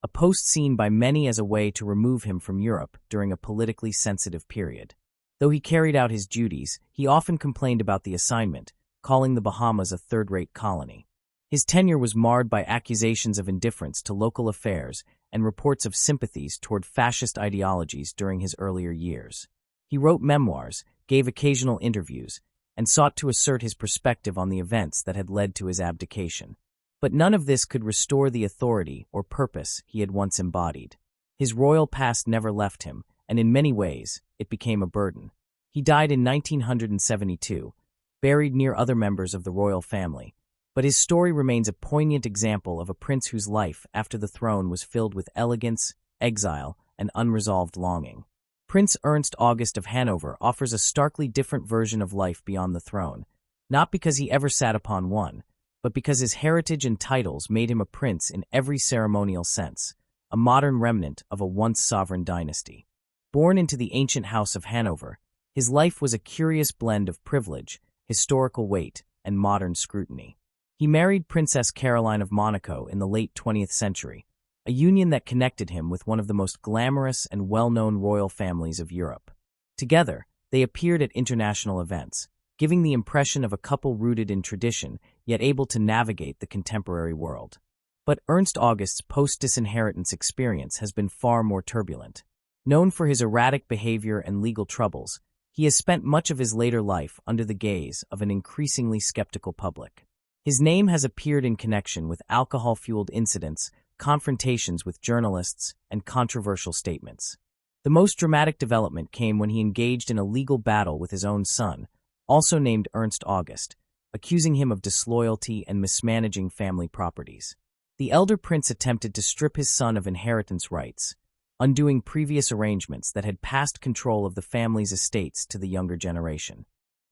a post seen by many as a way to remove him from Europe during a politically sensitive period. Though he carried out his duties, he often complained about the assignment, calling the Bahamas a third-rate colony. His tenure was marred by accusations of indifference to local affairs and reports of sympathies toward fascist ideologies during his earlier years. He wrote memoirs, gave occasional interviews, and sought to assert his perspective on the events that had led to his abdication. But none of this could restore the authority or purpose he had once embodied. His royal past never left him, and in many ways, it became a burden. He died in 1972, buried near other members of the royal family, but his story remains a poignant example of a prince whose life after the throne was filled with elegance, exile, and unresolved longing. Prince Ernst August of Hanover offers a starkly different version of life beyond the throne, not because he ever sat upon one, but because his heritage and titles made him a prince in every ceremonial sense, a modern remnant of a once sovereign dynasty. Born into the ancient house of Hanover, his life was a curious blend of privilege, historical weight, and modern scrutiny. He married Princess Caroline of Monaco in the late 20th century, a union that connected him with one of the most glamorous and well-known royal families of Europe. Together, they appeared at international events, giving the impression of a couple rooted in tradition, yet able to navigate the contemporary world. But Ernst August's post-disinheritance experience has been far more turbulent. Known for his erratic behavior and legal troubles, he has spent much of his later life under the gaze of an increasingly skeptical public. His name has appeared in connection with alcohol-fueled incidents, confrontations with journalists, and controversial statements. The most dramatic development came when he engaged in a legal battle with his own son, also named Ernst August, accusing him of disloyalty and mismanaging family properties. The elder prince attempted to strip his son of inheritance rights, undoing previous arrangements that had passed control of the family's estates to the younger generation.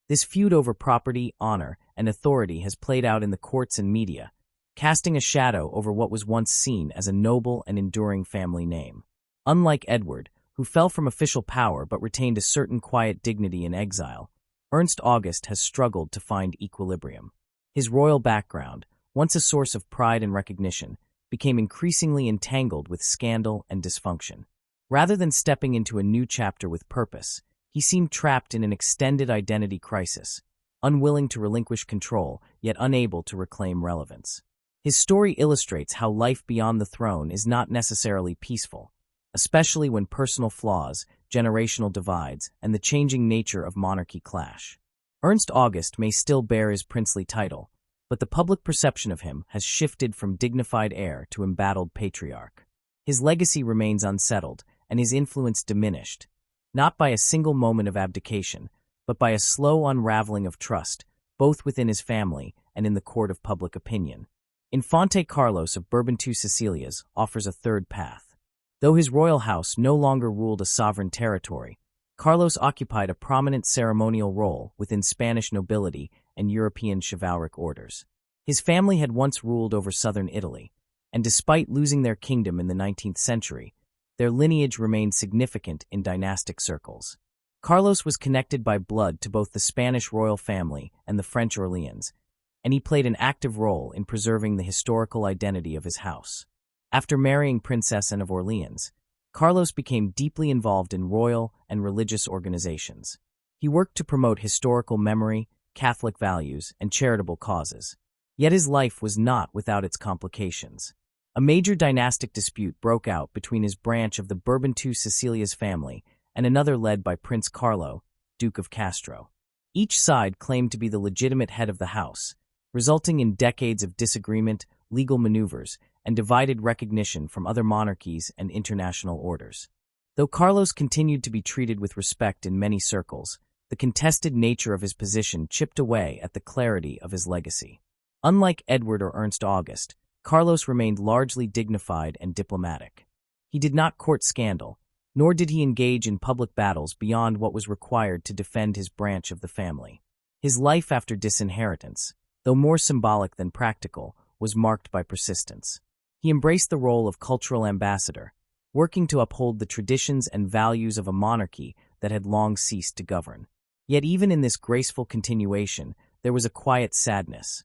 This feud over property, honor, and authority has played out in the courts and media, casting a shadow over what was once seen as a noble and enduring family name. Unlike Edward, who fell from official power but retained a certain quiet dignity in exile, Ernst August has struggled to find equilibrium. His royal background, once a source of pride and recognition, became increasingly entangled with scandal and dysfunction. Rather than stepping into a new chapter with purpose, he seemed trapped in an extended identity crisis, unwilling to relinquish control, yet unable to reclaim relevance. His story illustrates how life beyond the throne is not necessarily peaceful, especially when personal flaws, generational divides, and the changing nature of monarchy clash. Ernst August may still bear his princely title, but the public perception of him has shifted from dignified heir to embattled patriarch. His legacy remains unsettled, and his influence diminished, not by a single moment of abdication, but by a slow unraveling of trust, both within his family and in the court of public opinion. Infante Carlos of Bourbon II Sicilias offers a third path. Though his royal house no longer ruled a sovereign territory, Carlos occupied a prominent ceremonial role within Spanish nobility and European chivalric orders. His family had once ruled over southern Italy, and despite losing their kingdom in the 19th century, their lineage remained significant in dynastic circles. Carlos was connected by blood to both the Spanish royal family and the French Orleans, and he played an active role in preserving the historical identity of his house. After marrying Princess Anne of Orleans, Carlos became deeply involved in royal and religious organizations. He worked to promote historical memory, Catholic values, and charitable causes. Yet his life was not without its complications. A major dynastic dispute broke out between his branch of the Bourbon II Sicilias family and another led by Prince Carlo, Duke of Castro. Each side claimed to be the legitimate head of the house, resulting in decades of disagreement, legal maneuvers, and divided recognition from other monarchies and international orders. Though Carlos continued to be treated with respect in many circles, the contested nature of his position chipped away at the clarity of his legacy. Unlike Edward or Ernst August, Carlos remained largely dignified and diplomatic. He did not court scandal, nor did he engage in public battles beyond what was required to defend his branch of the family. His life after disinheritance, though more symbolic than practical, was marked by persistence. He embraced the role of cultural ambassador, working to uphold the traditions and values of a monarchy that had long ceased to govern. Yet even in this graceful continuation, there was a quiet sadness,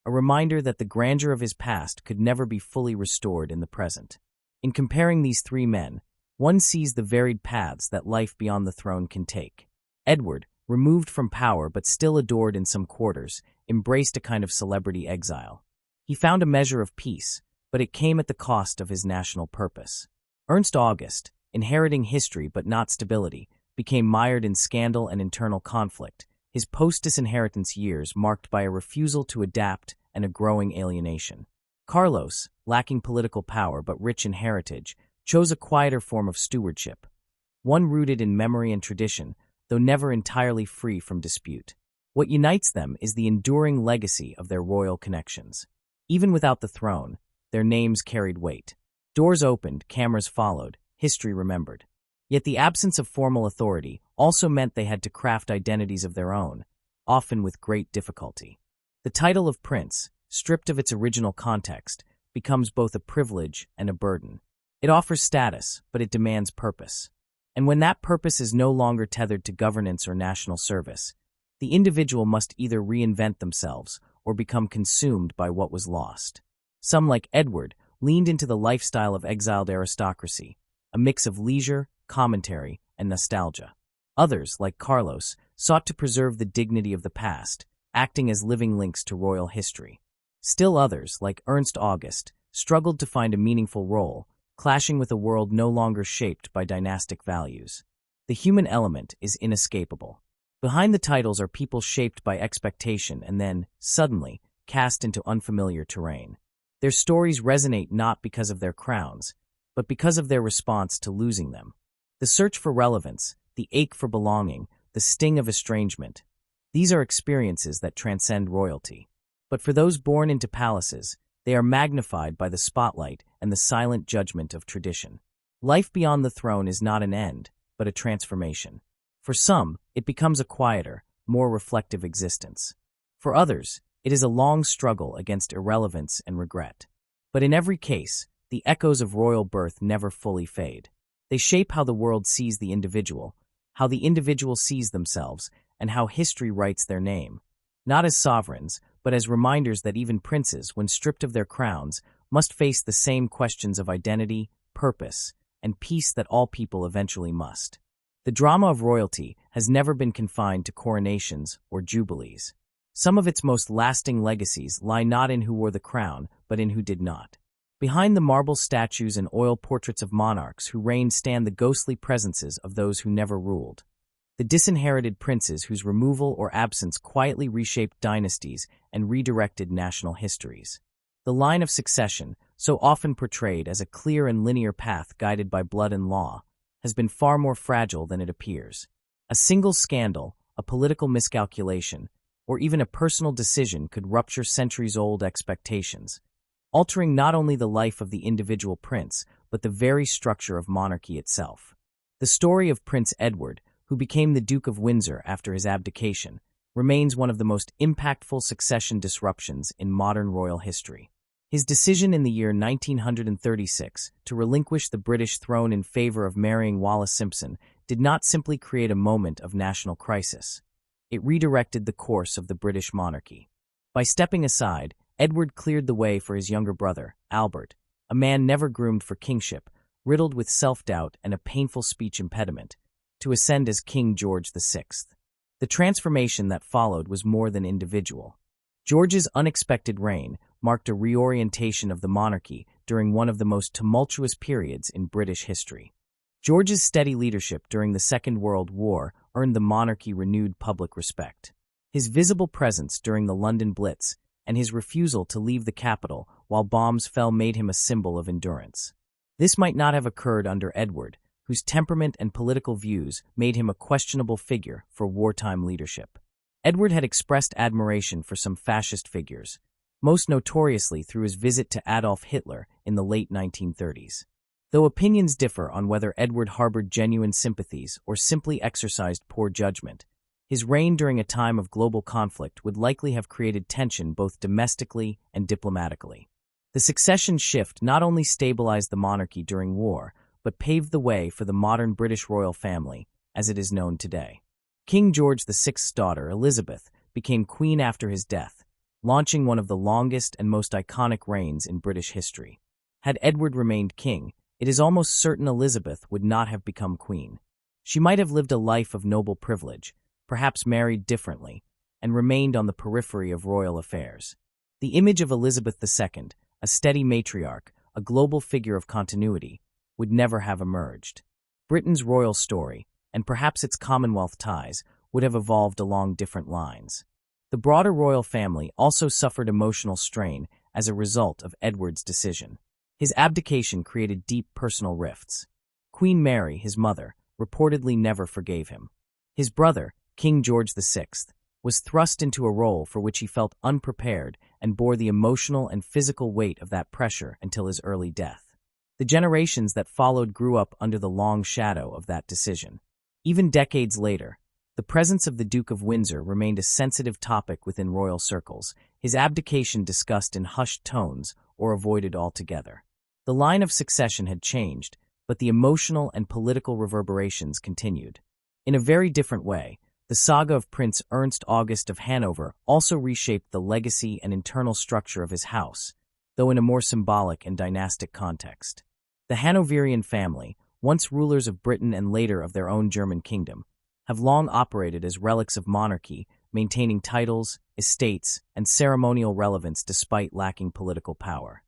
a reminder that the grandeur of his past could never be fully restored in the present. In comparing these three men, one sees the varied paths that life beyond the throne can take. Edward, removed from power but still adored in some quarters, embraced a kind of celebrity exile. He found a measure of peace, but it came at the cost of his national purpose. Ernst August, inheriting history but not stability, became mired in scandal and internal conflict, his post-disinheritance years marked by a refusal to adapt and a growing alienation. Carlos, lacking political power but rich in heritage, chose a quieter form of stewardship, one rooted in memory and tradition, though never entirely free from dispute. What unites them is the enduring legacy of their royal connections. Even without the throne, their names carried weight. Doors opened, cameras followed, history remembered. Yet the absence of formal authority also meant they had to craft identities of their own, often with great difficulty. The title of prince, stripped of its original context, becomes both a privilege and a burden. It offers status, but it demands purpose. And when that purpose is no longer tethered to governance or national service, the individual must either reinvent themselves or become consumed by what was lost. Some, like Edward, leaned into the lifestyle of exiled aristocracy, a mix of leisure, commentary, and nostalgia. Others, like Carlos, sought to preserve the dignity of the past, acting as living links to royal history. Still others, like Ernst August, struggled to find a meaningful role, clashing with a world no longer shaped by dynastic values. The human element is inescapable. Behind the titles are people shaped by expectation and then, suddenly, cast into unfamiliar terrain. Their stories resonate not because of their crowns, but because of their response to losing them. The search for relevance, the ache for belonging, the sting of estrangement, these are experiences that transcend royalty. But for those born into palaces, they are magnified by the spotlight and the silent judgment of tradition. Life beyond the throne is not an end, but a transformation. For some, it becomes a quieter, more reflective existence. For others, it is a long struggle against irrelevance and regret. But in every case, the echoes of royal birth never fully fade. They shape how the world sees the individual, how the individual sees themselves, and how history writes their name. Not as sovereigns, but as reminders that even princes, when stripped of their crowns, must face the same questions of identity, purpose, and peace that all people eventually must. The drama of royalty has never been confined to coronations or jubilees. Some of its most lasting legacies lie not in who wore the crown, but in who did not. Behind the marble statues and oil portraits of monarchs who reigned stand the ghostly presences of those who never ruled. The disinherited princes whose removal or absence quietly reshaped dynasties and redirected national histories. The line of succession, so often portrayed as a clear and linear path guided by blood and law, has been far more fragile than it appears. A single scandal, a political miscalculation, or even a personal decision could rupture centuries-old expectations, altering not only the life of the individual prince, but the very structure of monarchy itself. The story of Prince Edward, who became the Duke of Windsor after his abdication, remains one of the most impactful succession disruptions in modern royal history. His decision in the year 1936 to relinquish the British throne in favor of marrying Wallis Simpson did not simply create a moment of national crisis. It redirected the course of the British monarchy. By stepping aside, Edward cleared the way for his younger brother, Albert, a man never groomed for kingship, riddled with self-doubt and a painful speech impediment, to ascend as King George VI. The transformation that followed was more than individual. George's unexpected reign marked a reorientation of the monarchy during one of the most tumultuous periods in British history. George's steady leadership during the Second World War earned the monarchy renewed public respect. His visible presence during the London Blitz and his refusal to leave the capital while bombs fell made him a symbol of endurance. This might not have occurred under Edward, whose temperament and political views made him a questionable figure for wartime leadership. Edward had expressed admiration for some fascist figures, most notoriously through his visit to Adolf Hitler in the late 1930s. Though opinions differ on whether Edward harbored genuine sympathies or simply exercised poor judgment, his reign during a time of global conflict would likely have created tension both domestically and diplomatically. The succession shift not only stabilized the monarchy during war, but paved the way for the modern British royal family, as it is known today. King George VI's daughter, Elizabeth, became queen after his death, launching one of the longest and most iconic reigns in British history. Had Edward remained king, it is almost certain Elizabeth would not have become queen. She might have lived a life of noble privilege, perhaps married differently, and remained on the periphery of royal affairs. The image of Elizabeth II, a steady matriarch, a global figure of continuity, would never have emerged. Britain's royal story, and perhaps its Commonwealth ties, would have evolved along different lines. The broader royal family also suffered emotional strain as a result of Edward's decision. His abdication created deep personal rifts. Queen Mary, his mother, reportedly never forgave him. His brother, King George VI, was thrust into a role for which he felt unprepared and bore the emotional and physical weight of that pressure until his early death. The generations that followed grew up under the long shadow of that decision. Even decades later, the presence of the Duke of Windsor remained a sensitive topic within royal circles, his abdication discussed in hushed tones or avoided altogether. The line of succession had changed, but the emotional and political reverberations continued. In a very different way, the saga of Prince Ernst August of Hanover also reshaped the legacy and internal structure of his house, though in a more symbolic and dynastic context. The Hanoverian family, once rulers of Britain and later of their own German kingdom, have long operated as relics of monarchy, maintaining titles, estates, and ceremonial relevance despite lacking political power.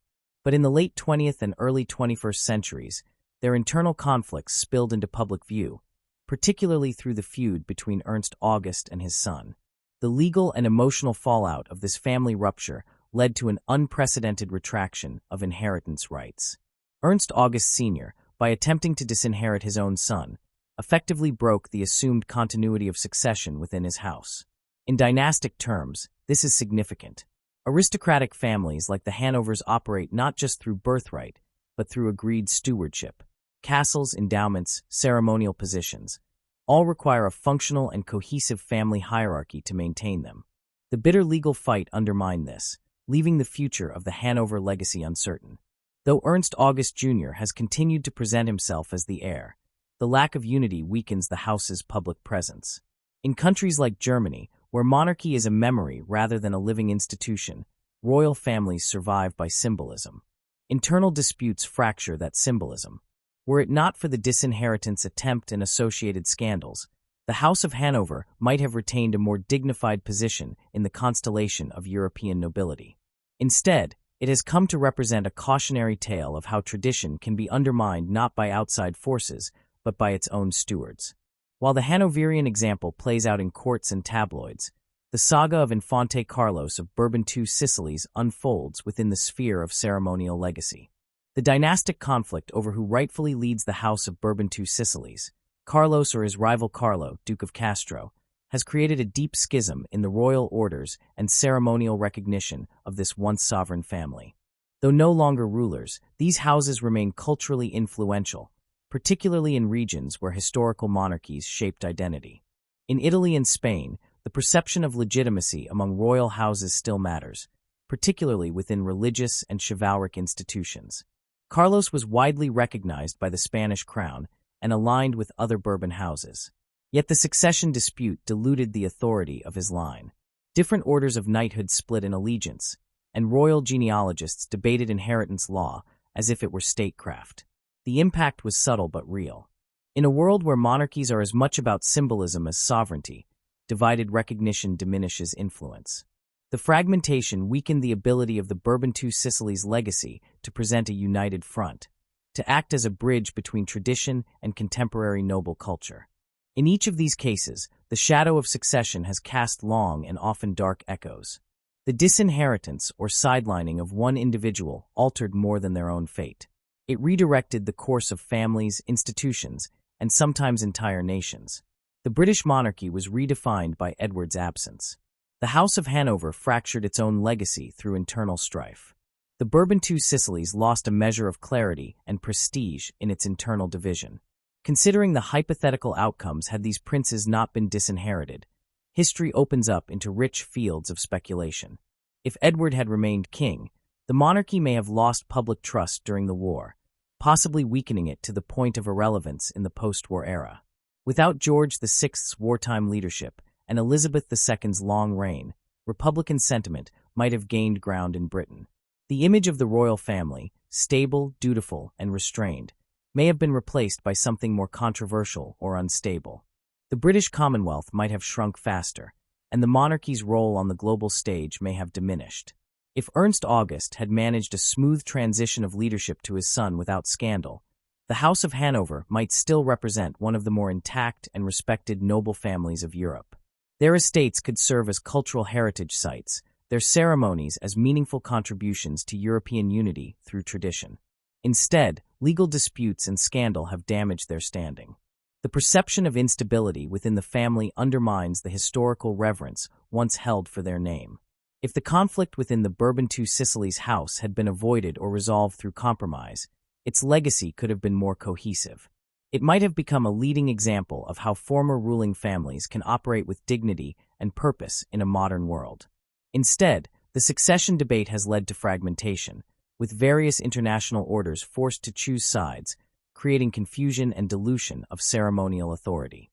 But in the late 20th and early 21st centuries, their internal conflicts spilled into public view, particularly through the feud between Ernst August and his son. The legal and emotional fallout of this family rupture led to an unprecedented retraction of inheritance rights. Ernst August Sr., by attempting to disinherit his own son, effectively broke the assumed continuity of succession within his house. In dynastic terms, this is significant. Aristocratic families like the Hanovers operate not just through birthright, but through agreed stewardship. Castles, endowments, ceremonial positions, all require a functional and cohesive family hierarchy to maintain them. The bitter legal fight undermined this, leaving the future of the Hanover legacy uncertain. Though Ernst August Jr. has continued to present himself as the heir, the lack of unity weakens the house's public presence. In countries like Germany, where monarchy is a memory rather than a living institution, royal families survive by symbolism. Internal disputes fracture that symbolism. Were it not for the disinheritance attempt and associated scandals, The House of Hanover might have retained a more dignified position in the constellation of European nobility. Instead, it has come to represent a cautionary tale of how tradition can be undermined not by outside forces, but by its own stewards. While the Hanoverian example plays out in courts and tabloids, the saga of Infante Carlos of Bourbon II Sicilies unfolds within the sphere of ceremonial legacy. The dynastic conflict over who rightfully leads the House of Bourbon II Sicilies, Carlos or his rival Carlo, Duke of Castro, has created a deep schism in the royal orders and ceremonial recognition of this once sovereign family. Though no longer rulers, these houses remain culturally influential, particularly in regions where historical monarchies shaped identity. In Italy and Spain, the perception of legitimacy among royal houses still matters, particularly within religious and chivalric institutions. Carlos was widely recognized by the Spanish crown and aligned with other Bourbon houses. Yet the succession dispute diluted the authority of his line. Different orders of knighthood split in allegiance, and royal genealogists debated inheritance law as if it were statecraft. The impact was subtle but real. In a world where monarchies are as much about symbolism as sovereignty, divided recognition diminishes influence. The fragmentation weakened the ability of the Bourbon II Sicilies legacy to present a united front, to act as a bridge between tradition and contemporary noble culture. In each of these cases, the shadow of succession has cast long and often dark echoes. The disinheritance or sidelining of one individual altered more than their own fate. It redirected the course of families, institutions, and sometimes entire nations. The British monarchy was redefined by Edward's absence. The House of Hanover fractured its own legacy through internal strife. The Bourbon II Sicilies lost a measure of clarity and prestige in its internal division. Considering the hypothetical outcomes had these princes not been disinherited, history opens up into rich fields of speculation. If Edward had remained king, the monarchy may have lost public trust during the war, possibly weakening it to the point of irrelevance in the post-war era. Without George VI's wartime leadership and Elizabeth II's long reign, Republican sentiment might have gained ground in Britain. The image of the royal family, stable, dutiful, and restrained, may have been replaced by something more controversial or unstable. The British Commonwealth might have shrunk faster, and the monarchy's role on the global stage may have diminished. If Ernst August had managed a smooth transition of leadership to his son without scandal, the House of Hanover might still represent one of the more intact and respected noble families of Europe. Their estates could serve as cultural heritage sites, their ceremonies as meaningful contributions to European unity through tradition. Instead, legal disputes and scandal have damaged their standing. The perception of instability within the family undermines the historical reverence once held for their name. If the conflict within the Bourbon II Sicilies house had been avoided or resolved through compromise, its legacy could have been more cohesive. It might have become a leading example of how former ruling families can operate with dignity and purpose in a modern world. Instead, the succession debate has led to fragmentation, with various international orders forced to choose sides, creating confusion and dilution of ceremonial authority.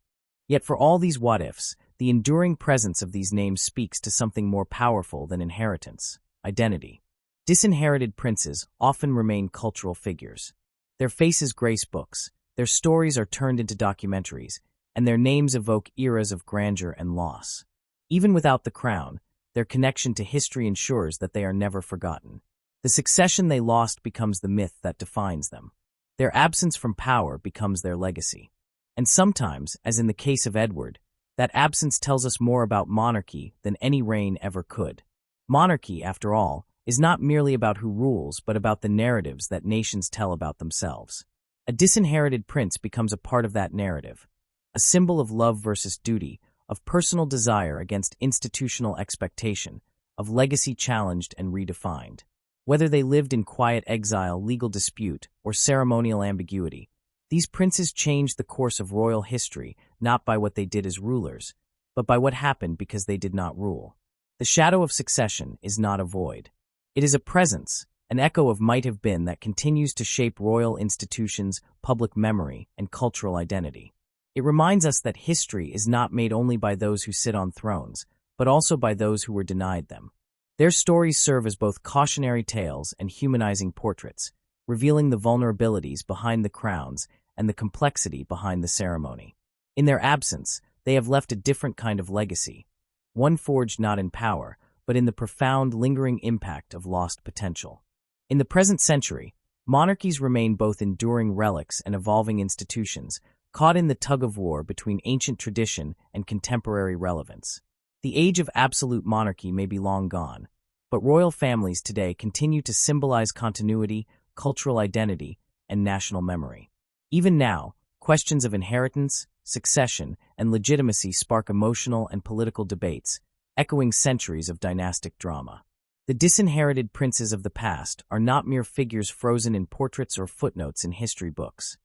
Yet for all these what-ifs, the enduring presence of these names speaks to something more powerful than inheritance: identity. Disinherited princes often remain cultural figures. Their faces grace books, their stories are turned into documentaries, and their names evoke eras of grandeur and loss. Even without the crown, their connection to history ensures that they are never forgotten. The succession they lost becomes the myth that defines them. Their absence from power becomes their legacy. And sometimes, as in the case of Edward, that absence tells us more about monarchy than any reign ever could. Monarchy, after all, is not merely about who rules, but about the narratives that nations tell about themselves. A disinherited prince becomes a part of that narrative, a symbol of love versus duty, of personal desire against institutional expectation, of legacy challenged and redefined. Whether they lived in quiet exile, legal dispute, or ceremonial ambiguity, these princes changed the course of royal history not by what they did as rulers, but by what happened because they did not rule. The shadow of succession is not a void. It is a presence, an echo of might have been that continues to shape royal institutions, public memory, and cultural identity. It reminds us that history is not made only by those who sit on thrones, but also by those who were denied them. Their stories serve as both cautionary tales and humanizing portraits, revealing the vulnerabilities behind the crowns and the complexity behind the ceremony. In their absence, they have left a different kind of legacy, one forged not in power, but in the profound, lingering impact of lost potential. In the present century, monarchies remain both enduring relics and evolving institutions, caught in the tug-of-war between ancient tradition and contemporary relevance. The age of absolute monarchy may be long gone, but royal families today continue to symbolize continuity, cultural identity, and national memory. Even now, questions of inheritance, succession, and legitimacy spark emotional and political debates, echoing centuries of dynastic drama. The disinherited princes of the past are not mere figures frozen in portraits or footnotes in history books.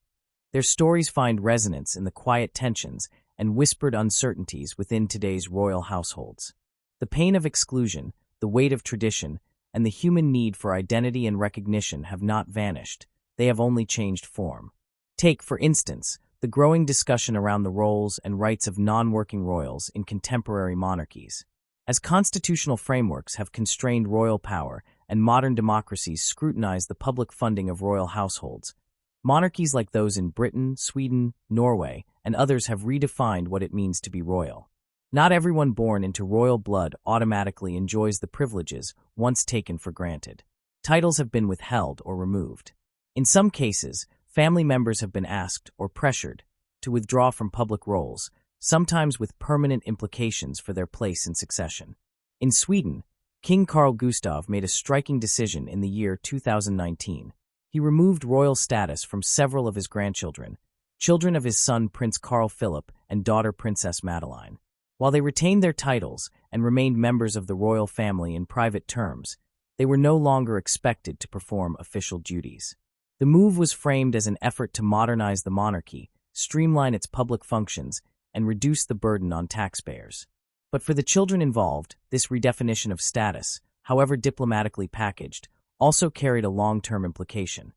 Their stories find resonance in the quiet tensions and whispered uncertainties within today's royal households. The pain of exclusion, the weight of tradition, and the human need for identity and recognition have not vanished, they have only changed form. Take, for instance, the growing discussion around the roles and rights of non-working royals in contemporary monarchies. As constitutional frameworks have constrained royal power and modern democracies scrutinize the public funding of royal households, monarchies like those in Britain, Sweden, Norway, and others have redefined what it means to be royal. Not everyone born into royal blood automatically enjoys the privileges once taken for granted. Titles have been withheld or removed. In some cases, family members have been asked or pressured to withdraw from public roles, sometimes with permanent implications for their place in succession. In Sweden, King Carl Gustaf made a striking decision in the year 2019. He removed royal status from several of his grandchildren, children of his son Prince Carl Philip and daughter Princess Madeleine. While they retained their titles and remained members of the royal family in private terms, they were no longer expected to perform official duties. The move was framed as an effort to modernize the monarchy, streamline its public functions, and reduce the burden on taxpayers. But for the children involved, this redefinition of status, however diplomatically packaged, also carried a long-term implication.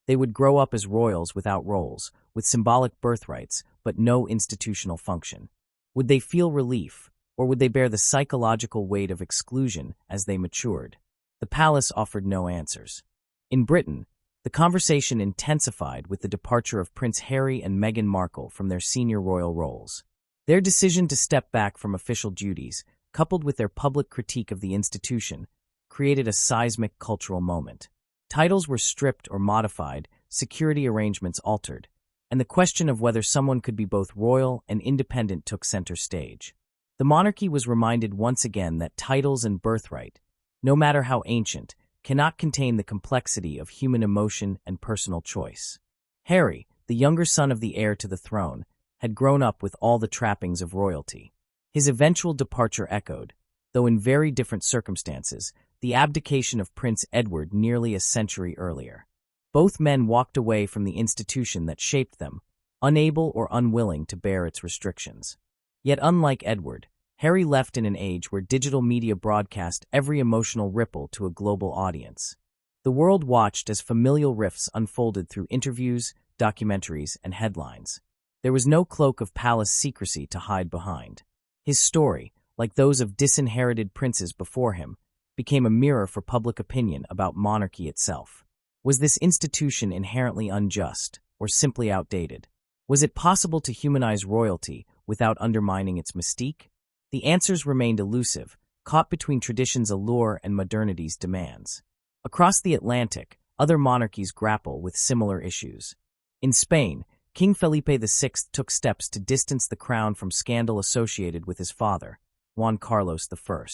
They would grow up as royals without roles, with symbolic birthrights, but no institutional function. Would they feel relief, or would they bear the psychological weight of exclusion as they matured? The palace offered no answers. In Britain, the conversation intensified with the departure of Prince Harry and Meghan Markle from their senior royal roles. Their decision to step back from official duties, coupled with their public critique of the institution, created a seismic cultural moment. Titles were stripped or modified, security arrangements altered, and the question of whether someone could be both royal and independent took center stage. The monarchy was reminded once again that titles and birthright, no matter how ancient, cannot contain the complexity of human emotion and personal choice. Harry, the younger son of the heir to the throne, had grown up with all the trappings of royalty. His eventual departure echoed, though in very different circumstances, the abdication of Prince Edward nearly a century earlier. Both men walked away from the institution that shaped them, unable or unwilling to bear its restrictions. Yet unlike Edward, Harry left in an age where digital media broadcast every emotional ripple to a global audience. The world watched as familial rifts unfolded through interviews, documentaries, and headlines. There was no cloak of palace secrecy to hide behind. His story, like those of disinherited princes before him, became a mirror for public opinion about monarchy itself. Was this institution inherently unjust, or simply outdated? Was it possible to humanize royalty without undermining its mystique? The answers remained elusive, caught between tradition's allure and modernity's demands. Across the Atlantic, other monarchies grapple with similar issues. In Spain, King Felipe VI took steps to distance the crown from scandal associated with his father, Juan Carlos I.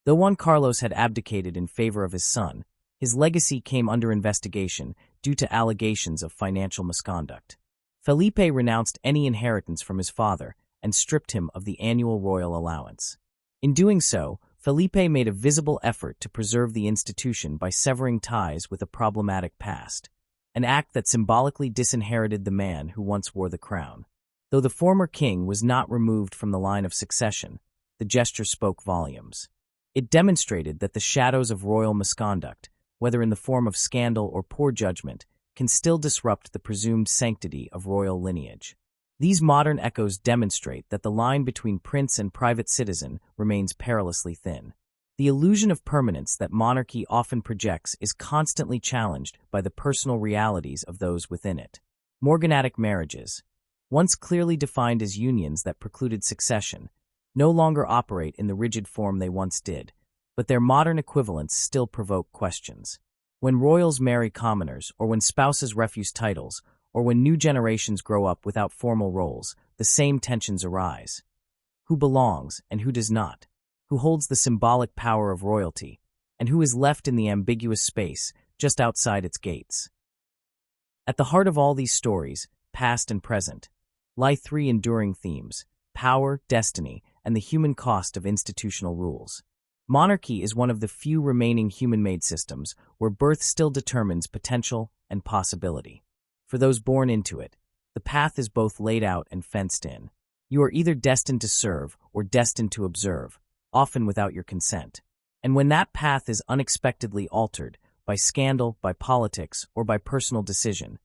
Though Juan Carlos had abdicated in favor of his son, his legacy came under investigation due to allegations of financial misconduct. Felipe renounced any inheritance from his father and stripped him of the annual royal allowance. In doing so, Felipe made a visible effort to preserve the institution by severing ties with a problematic past, an act that symbolically disinherited the man who once wore the crown. Though the former king was not removed from the line of succession, the gesture spoke volumes. It demonstrated that the shadows of royal misconduct, whether in the form of scandal or poor judgment, can still disrupt the presumed sanctity of royal lineage. These modern echoes demonstrate that the line between prince and private citizen remains perilously thin. The illusion of permanence that monarchy often projects is constantly challenged by the personal realities of those within it. Morganatic marriages, once clearly defined as unions that precluded succession, no longer operate in the rigid form they once did, but their modern equivalents still provoke questions. When royals marry commoners, or when spouses refuse titles, or when new generations grow up without formal roles, the same tensions arise. Who belongs and who does not? Who holds the symbolic power of royalty, and who is left in the ambiguous space just outside its gates? At the heart of all these stories, past and present, lie three enduring themes: power, destiny, and the human cost of institutional rules. Monarchy is one of the few remaining human-made systems where birth still determines potential and possibility. For those born into it, the path is both laid out and fenced in. You are either destined to serve or destined to observe, often without your consent. And when that path is unexpectedly altered, by scandal, by politics, or by personal decision,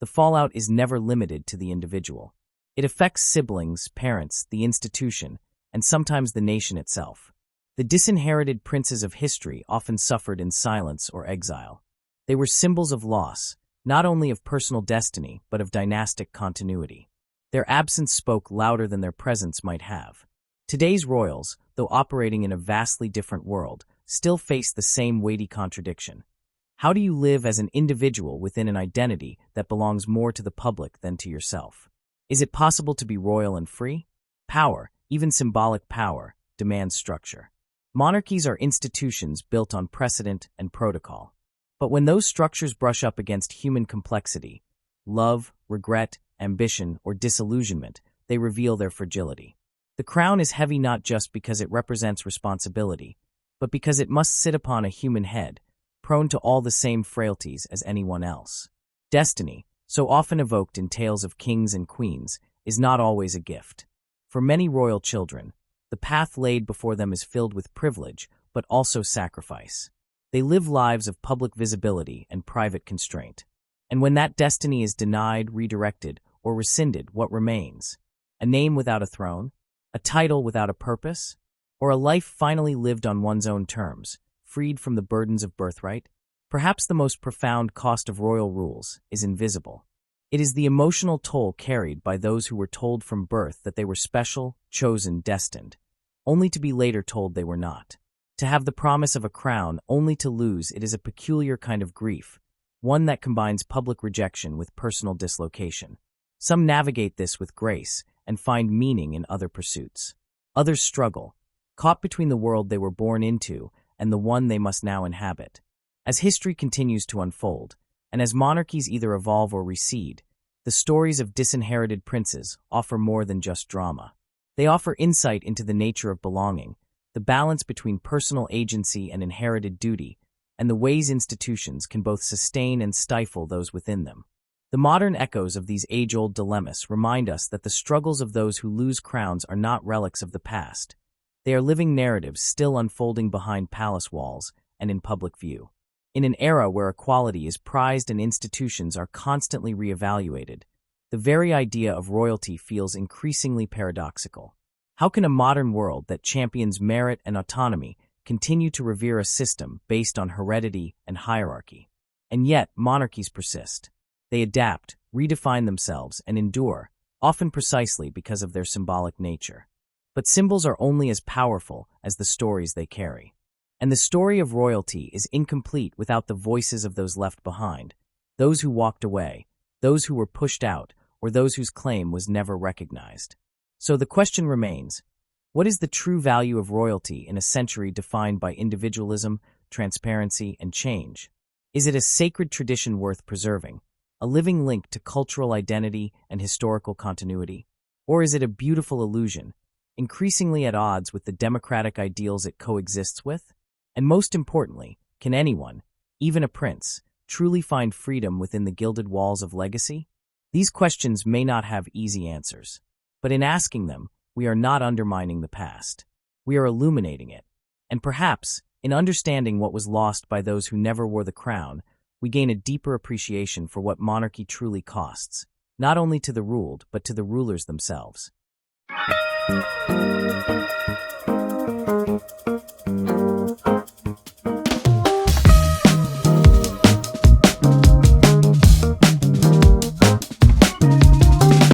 the fallout is never limited to the individual. It affects siblings, parents, the institution, and sometimes the nation itself. The disinherited princes of history often suffered in silence or exile. They were symbols of loss, not only of personal destiny, but of dynastic continuity. Their absence spoke louder than their presence might have. Today's royals, though operating in a vastly different world, still face the same weighty contradiction. How do you live as an individual within an identity that belongs more to the public than to yourself? Is it possible to be royal and free? Power, even symbolic power, demands structure. Monarchies are institutions built on precedent and protocol. But when those structures brush up against human complexity, love, regret, ambition, or disillusionment, they reveal their fragility. The crown is heavy not just because it represents responsibility, but because it must sit upon a human head, prone to all the same frailties as anyone else. Destiny, so often evoked in tales of kings and queens, is not always a gift. For many royal children, the path laid before them is filled with privilege, but also sacrifice. They live lives of public visibility and private constraint. And when that destiny is denied, redirected, or rescinded, what remains? A name without a throne? A title without a purpose? Or a life finally lived on one's own terms, freed from the burdens of birthright? Perhaps the most profound cost of royal rules is invisible. It is the emotional toll carried by those who were told from birth that they were special, chosen, destined, only to be later told they were not. To have the promise of a crown only to lose it is a peculiar kind of grief, one that combines public rejection with personal dislocation. Some navigate this with grace and find meaning in other pursuits. Others struggle, caught between the world they were born into and the one they must now inhabit. As history continues to unfold, and as monarchies either evolve or recede, the stories of disinherited princes offer more than just drama. They offer insight into the nature of belonging, the balance between personal agency and inherited duty, and the ways institutions can both sustain and stifle those within them. The modern echoes of these age-old dilemmas remind us that the struggles of those who lose crowns are not relics of the past. They are living narratives still unfolding behind palace walls and in public view. In an era where equality is prized and institutions are constantly reevaluated, the very idea of royalty feels increasingly paradoxical. How can a modern world that champions merit and autonomy continue to revere a system based on heredity and hierarchy? And yet, monarchies persist. They adapt, redefine themselves, and endure, often precisely because of their symbolic nature. But symbols are only as powerful as the stories they carry. And the story of royalty is incomplete without the voices of those left behind, those who walked away, those who were pushed out, or those whose claim was never recognized. So the question remains, what is the true value of royalty in a century defined by individualism, transparency, and change? Is it a sacred tradition worth preserving, a living link to cultural identity and historical continuity? Or is it a beautiful illusion, increasingly at odds with the democratic ideals it coexists with? And most importantly, can anyone, even a prince, truly find freedom within the gilded walls of legacy? These questions may not have easy answers, but in asking them, we are not undermining the past. We are illuminating it. And perhaps, in understanding what was lost by those who never wore the crown, we gain a deeper appreciation for what monarchy truly costs, not only to the ruled, but to the rulers themselves.